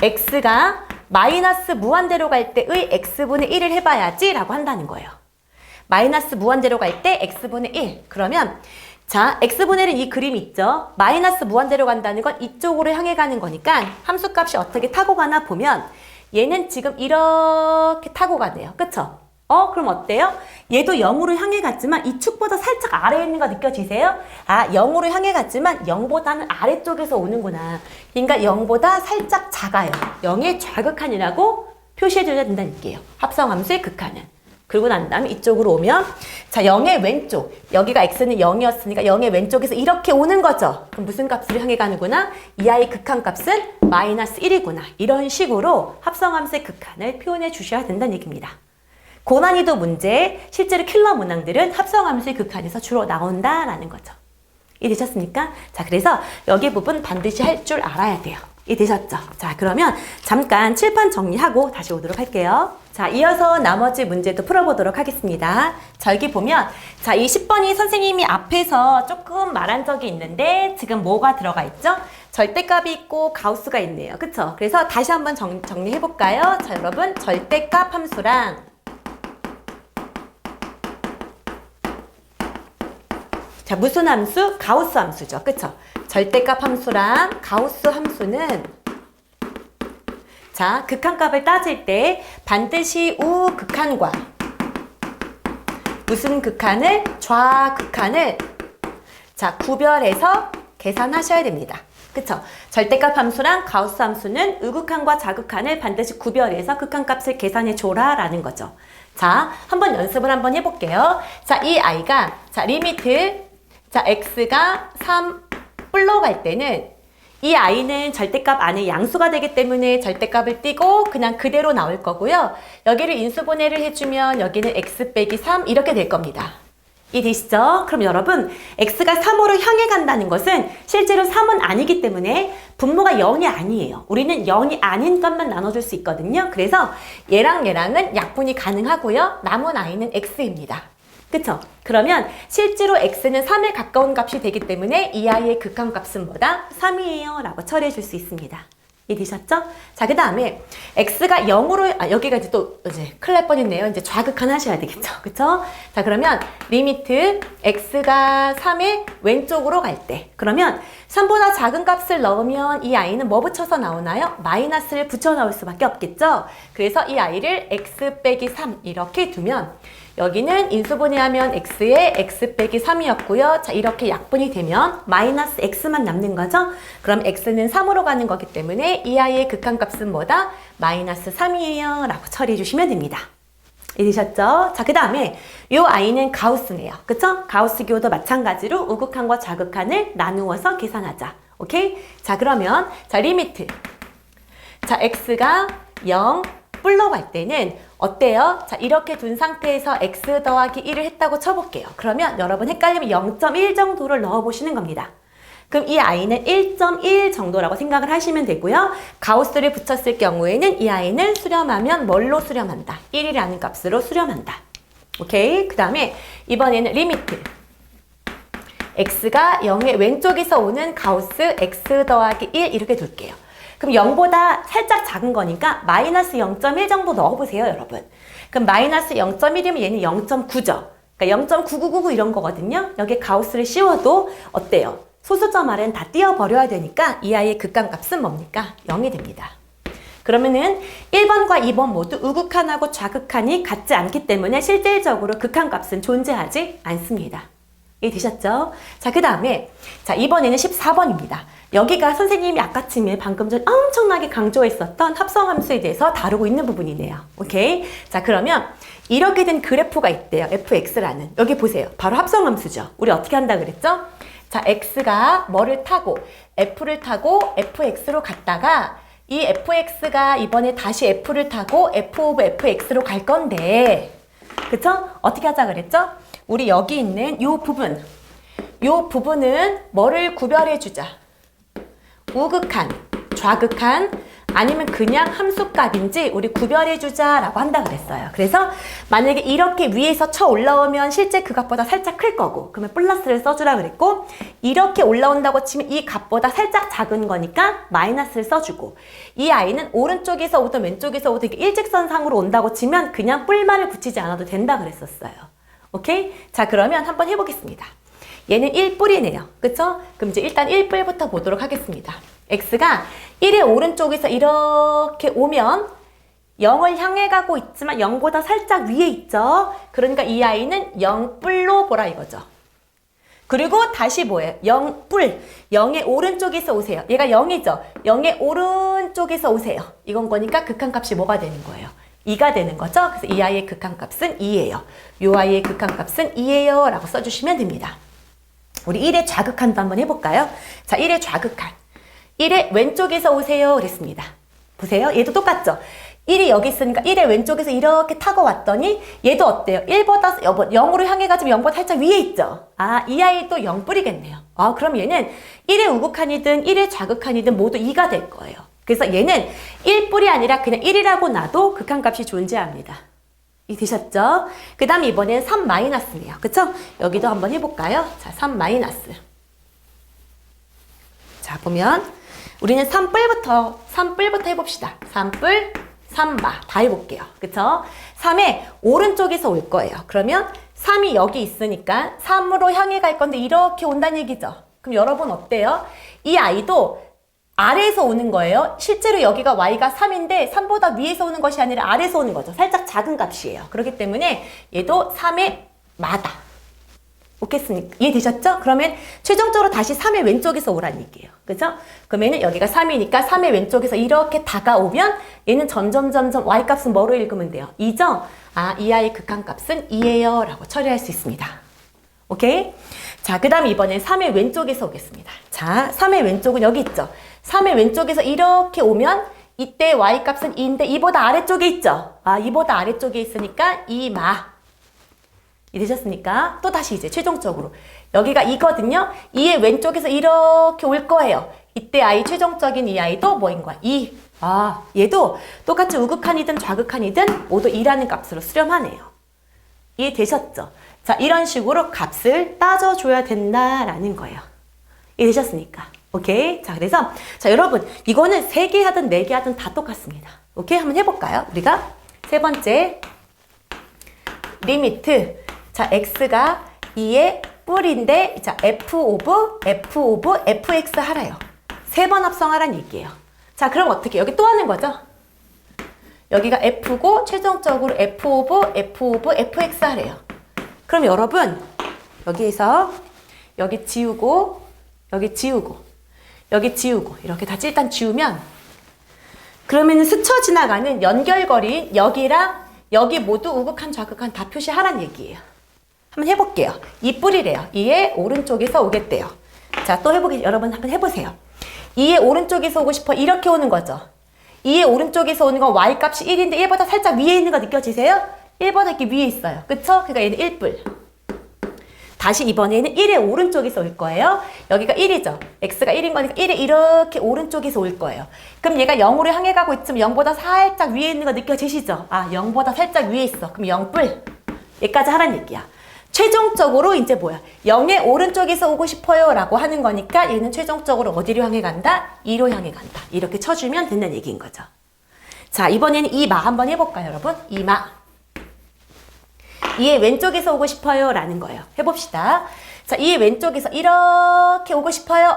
x가 마이너스 무한대로 갈 때의 x분의 1을 해봐야지 라고 한다는 거예요. 마이너스 무한대로 갈 때 x분의 1 그러면 자, x분의 1은 이 그림이 있죠. 마이너스 무한대로 간다는 건 이쪽으로 향해 가는 거니까 함수값이 어떻게 타고 가나 보면 얘는 지금 이렇게 타고 가네요. 그쵸? 그럼 어때요? 얘도 0으로 향해 갔지만 이 축보다 살짝 아래에 있는 거 느껴지세요? 0으로 향해 갔지만 0보다는 아래쪽에서 오는구나. 그러니까 0보다 살짝 작아요. 0의 좌극한이라고 표시해줘야 된다는 얘기예요. 합성함수의 극한은. 그러고 난 다음에 이쪽으로 오면 자, 0의 왼쪽 여기가 x는 0이었으니까 0의 왼쪽에서 이렇게 오는 거죠. 그럼 무슨 값으로 향해 가는구나? 이 아이 극한값은 마이너스 1이구나. 이런 식으로 합성함수의 극한을 표현해 주셔야 된다는 얘기입니다. 고난이도 문제, 실제로 킬러 문항들은 합성함수의 극한에서 주로 나온다라는 거죠. 이해되셨습니까? 자, 그래서 여기 부분 반드시 할 줄 알아야 돼요. 이해되셨죠? 자, 그러면 잠깐 칠판 정리하고 다시 오도록 할게요. 자, 이어서 나머지 문제도 풀어보도록 하겠습니다. 자, 여기 보면 자, 이 10번이 선생님이 앞에서 조금 말한 적이 있는데 지금 뭐가 들어가 있죠? 절대값이 있고 가우스가 있네요. 그쵸? 그래서 다시 한번 정리해볼까요? 자, 여러분 절대값 함수랑 자, 무슨 함수? 가우스 함수죠. 그쵸? 절대값 함수랑 가우스 함수는 자, 극한값을 따질 때 반드시 우극한과 무슨 극한을? 좌극한을 자, 구별해서 계산하셔야 됩니다. 그쵸? 절대값 함수랑 가우스 함수는 우극한과 좌극한을 반드시 구별해서 극한값을 계산해 줘라 라는 거죠. 자, 한번 연습을 한번 해볼게요. 자, 이 아이가 자, 리미트 자, x가 3불로 갈 때는 이 아이는 절대값 안에 양수가 되기 때문에 절대값을 띄고 그냥 그대로 나올 거고요. 여기를 인수분해를 해주면 여기는 x 빼기 3 이렇게 될 겁니다. 이해되시죠? 그럼 여러분 x가 3으로 향해 간다는 것은 실제로 3은 아니기 때문에 분모가 0이 아니에요. 우리는 0이 아닌 값만 나눠줄 수 있거든요. 그래서 얘랑 얘랑은 약분이 가능하고요. 남은 i는 x입니다. 그쵸? 그러면 실제로 x는 3에 가까운 값이 되기 때문에 이 아이의 극한값은 뭐다? 3이에요 라고 처리해 줄 수 있습니다. 이해되셨죠? 자, 그 다음에 x가 0으로 여기가 이제 또 이제 큰일 날 뻔했네요. 이제 좌극한 하셔야 되겠죠. 그쵸? 자, 그러면 리미트 x가 3의 왼쪽으로 갈 때 그러면 3보다 작은 값을 넣으면 이 아이는 뭐 붙여서 나오나요? 마이너스를 붙여 나올 수밖에 없겠죠? 그래서 이 아이를 x 빼기 3 이렇게 두면 여기는 인수분해하면 x에 x 빼기 3이었고요. 자, 이렇게 약분이 되면 마이너스 x만 남는 거죠. 그럼 x는 3으로 가는 거기 때문에 이 아이의 극한값은 뭐다? 마이너스 3이에요 라고 처리해 주시면 됩니다. 이해되셨죠? 자, 그 다음에 이 아이는 가우스네요. 그쵸? 가우스 기호도 마찬가지로 우극한과 좌극한을 나누어서 계산하자. 오케이? 자, 그러면 자, 리미트 자, x가 0 불로 갈 때는 어때요? 자, 이렇게 둔 상태에서 x 더하기 1을 했다고 쳐볼게요. 그러면 여러분 헷갈리면 0.1 정도를 넣어보시는 겁니다. 그럼 이 아이는 1.1 정도라고 생각을 하시면 되고요. 가우스를 붙였을 경우에는 이 아이는 수렴하면 뭘로 수렴한다? 1이라는 값으로 수렴한다. 오케이? 그 다음에 이번에는 리미트 x가 0의 왼쪽에서 오는 가우스 x 더하기 1 이렇게 둘게요. 그럼 0보다 살짝 작은 거니까 마이너스 0.1 정도 넣어보세요, 여러분. 그럼 마이너스 0.1이면 얘는 0.9죠. 그러니까 0.9999 이런 거거든요. 여기에 가우스를 씌워도 어때요? 소수점 아래는 다 띄워버려야 되니까 이 아이의 극한값은 뭡니까? 0이 됩니다. 그러면은 1번과 2번 모두 우극한하고 좌극한이 같지 않기 때문에 실질적으로 극한값은 존재하지 않습니다. 이해되셨죠? 자, 그 다음에 자, 이번에는 14번입니다. 여기가 선생님이 아까쯤에 방금 전 엄청나게 강조했었던 합성함수에 대해서 다루고 있는 부분이네요. 오케이? 자, 그러면 이렇게 된 그래프가 있대요. fx라는. 여기 보세요. 바로 합성함수죠. 우리 어떻게 한다 그랬죠? 자, x가 뭐를 타고 f를 타고 fx로 갔다가 이 fx가 이번에 다시 f를 타고 f 오브 fx로 갈 건데 그쵸? 어떻게 하자 그랬죠? 우리 여기 있는 요 부분은 뭐를 구별해 주자? 우극한, 좌극한, 아니면 그냥 함수값인지 우리 구별해 주자라고 한다 그랬어요. 그래서 만약에 이렇게 위에서 쳐 올라오면 실제 그 값보다 살짝 클 거고 그러면 플러스를 써주라 그랬고 이렇게 올라온다고 치면 이 값보다 살짝 작은 거니까 마이너스를 써주고 이 아이는 오른쪽에서 오든 왼쪽에서 오든 일직선상으로 온다고 치면 그냥 뿔만을 붙이지 않아도 된다 그랬었어요. 오케이? 자, 그러면 한번 해보겠습니다. 얘는 1뿔이네요. 그쵸? 그럼 이제 일단 1뿔부터 보도록 하겠습니다. x가 1의 오른쪽에서 이렇게 오면 0을 향해 가고 있지만 0보다 살짝 위에 있죠? 그러니까 이 아이는 0뿔로 보라 이거죠. 그리고 다시 뭐예요? 0뿔. 0의 오른쪽에서 오세요. 얘가 0이죠? 0의 오른쪽에서 오세요. 이건 거니까 극한값이 뭐가 되는 거예요? 2가 되는 거죠? 그래서 이 아이의 극한값은 2예요. 이 아이의 극한값은 2예요. 라고 써주시면 됩니다. 우리 1의 좌극한도 한번 해볼까요? 자, 1의 좌극한. 1의 왼쪽에서 오세요. 그랬습니다. 보세요. 얘도 똑같죠? 1이 여기 있으니까 1의 왼쪽에서 이렇게 타고 왔더니 얘도 어때요? 1보다 0으로 향해 가지고 0보다 살짝 위에 있죠? 아, 이 아이도 0뿔이겠네요. 아, 그럼 얘는 1의 우극한이든 1의 좌극한이든 모두 2가 될 거예요. 그래서 얘는 1뿔이 아니라 그냥 1이라고 놔도 극한값이 존재합니다. 이 되셨죠? 그 다음에 이번엔 3-네요. 그쵸? 여기도 한번 해볼까요? 자, 3-. 자, 보면 우리는 3뿔부터 해봅시다. 3뿔, 3마 다 해볼게요. 그쵸? 3의 오른쪽에서 올 거예요. 그러면 3이 여기 있으니까 3으로 향해 갈 건데 이렇게 온다는 얘기죠. 그럼 여러분 어때요? 이 아이도 아래에서 오는 거예요. 실제로 여기가 y가 3인데 3보다 위에서 오는 것이 아니라 아래에서 오는 거죠. 살짝 작은 값이에요. 그렇기 때문에 얘도 3의 마다. 오겠습니까? 이해되셨죠? 그러면 최종적으로 다시 3의 왼쪽에서 오라는 얘기예요. 그죠? 그러면은 여기가 3이니까 3의 왼쪽에서 이렇게 다가오면 얘는 점점 y값은 뭐로 읽으면 돼요? 2죠? 아, 이 아이의 극한값은 2예요 라고 처리할 수 있습니다. 오케이? 자, 그 다음 이번엔 3의 왼쪽에서 오겠습니다. 자, 3의 왼쪽은 여기 있죠? 3의 왼쪽에서 이렇게 오면 이때 y값은 2인데 2보다 아래쪽에 있죠? 아, 2보다 아래쪽에 있으니까 2마. 이해되셨습니까? 또 다시 이제 최종적으로 여기가 2거든요. 2의 왼쪽에서 이렇게 올 거예요. 이때 아이 최종적인 이 아이도 뭐인 거야? 2. 아, 얘도 똑같이 우극한이든 좌극한이든 모두 2라는 값으로 수렴하네요. 이해되셨죠? 자, 이런 식으로 값을 따져줘야 된다라는 거예요. 이해되셨습니까? 오케이? 자, 그래서 자, 여러분 이거는 3개 하든 4개 하든 다 똑같습니다. 오케이? 한번 해볼까요? 우리가 세 번째 리미트. 자, x가 2의 뿔인데 자, f 오브 fx 하래요. 3번 합성하라는 얘기예요. 자, 그럼 어떻게? 여기 또 하는 거죠? 여기가 f고 최종적으로 f 오브 fx 하래요. 그럼 여러분 여기에서 여기 지우고 여기 지우고 여기 지우고 이렇게 다 일단 지우면 그러면 스쳐 지나가는 연결거리인 여기랑 여기 모두 우극한 좌극한 다 표시하라는 얘기예요. 한번 해볼게요. 이 뿔이래요. 2의 오른쪽에서 오겠대요. 자, 또 여러분 한번 해보세요. 2의 오른쪽에서 오고 싶어. 이렇게 오는 거죠. 2의 오른쪽에서 오는 건 y값이 1인데 1보다 살짝 위에 있는 거 느껴지세요? 1보다 이렇게 위에 있어요. 그쵸? 그러니까 얘는 1뿔. 다시 이번에는 1의 오른쪽에서 올 거예요. 여기가 1이죠. x가 1인 거니까 1의 이렇게 오른쪽에서 올 거예요. 그럼 얘가 0으로 향해 가고 있으면 0보다 살짝 위에 있는 거 느껴지시죠? 아, 0보다 살짝 위에 있어. 그럼 0뿔. 여기까지 하라는 얘기야. 최종적으로 이제 뭐야? 0의 오른쪽에서 오고 싶어요 라고 하는 거니까 얘는 최종적으로 어디로 향해 간다? 2로 향해 간다. 이렇게 쳐주면 된다는 얘기인 거죠. 자, 이번에는 2마 한번 해볼까요, 여러분? 2마. 2의 왼쪽에서 오고 싶어요 라는 거예요. 해봅시다. 자, 2의 왼쪽에서 이렇게 오고 싶어요.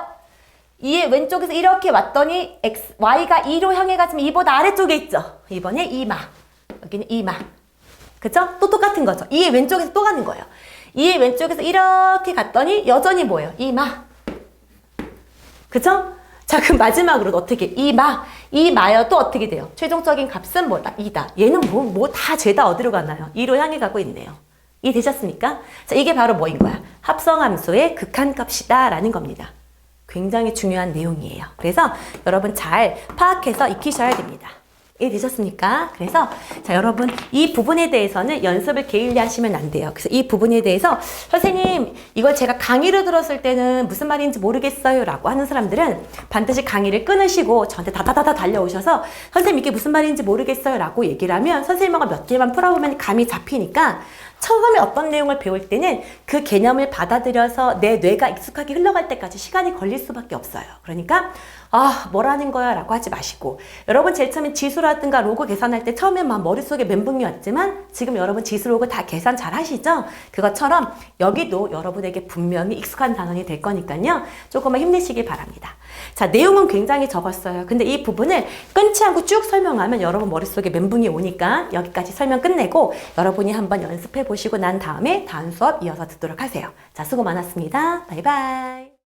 2의 왼쪽에서 이렇게 왔더니 y가 2로 향해 가지면 2보다 아래쪽에 있죠. 이번에 2마. 여기는 2마. 그쵸? 또 똑같은 거죠. 2의 왼쪽에서 또 가는 거예요. 2의 왼쪽에서 이렇게 갔더니 여전히 뭐예요? 2마. 그쵸? 자, 그럼 마지막으로 어떻게? 2마여도 어떻게 돼요? 최종적인 값은 뭐다? 2다. 얘는 뭐 다 죄다 어디로 가나요? 2로 향해 가고 있네요. 이해되셨습니까? 자, 이게 바로 뭐인 거야? 합성함수의 극한값이다 라는 겁니다. 굉장히 중요한 내용이에요. 그래서 여러분 잘 파악해서 익히셔야 됩니다. 이해되셨습니까? 그래서 자, 여러분 이 부분에 대해서는 연습을 게을리 하시면 안 돼요. 그래서 이 부분에 대해서 선생님 이걸 제가 강의를 들었을 때는 무슨 말인지 모르겠어요 라고 하는 사람들은 반드시 강의를 끊으시고 저한테 다다다다 달려오셔서 선생님 이게 무슨 말인지 모르겠어요 라고 얘기를 하면 선생님하고 몇 개만 풀어보면 감이 잡히니까 처음에 어떤 내용을 배울 때는 그 개념을 받아들여서 내 뇌가 익숙하게 흘러갈 때까지 시간이 걸릴 수밖에 없어요. 그러니까 아, 뭐라는 거야 라고 하지 마시고 여러분 제일 처음에 지수라든가 로그 계산할 때 처음엔 막 머릿속에 멘붕이 왔지만 지금 여러분 지수 로그 다 계산 잘 하시죠? 그것처럼 여기도 여러분에게 분명히 익숙한 단원이 될 거니까요. 조금만 힘내시길 바랍니다. 자, 내용은 굉장히 적었어요. 근데 이 부분을 끊지 않고 쭉 설명하면 여러분 머릿속에 멘붕이 오니까 여기까지 설명 끝내고 여러분이 한번 연습해 보시고 난 다음에 다음 수업 이어서 듣도록 하세요. 자, 수고 많았습니다. 바이바이.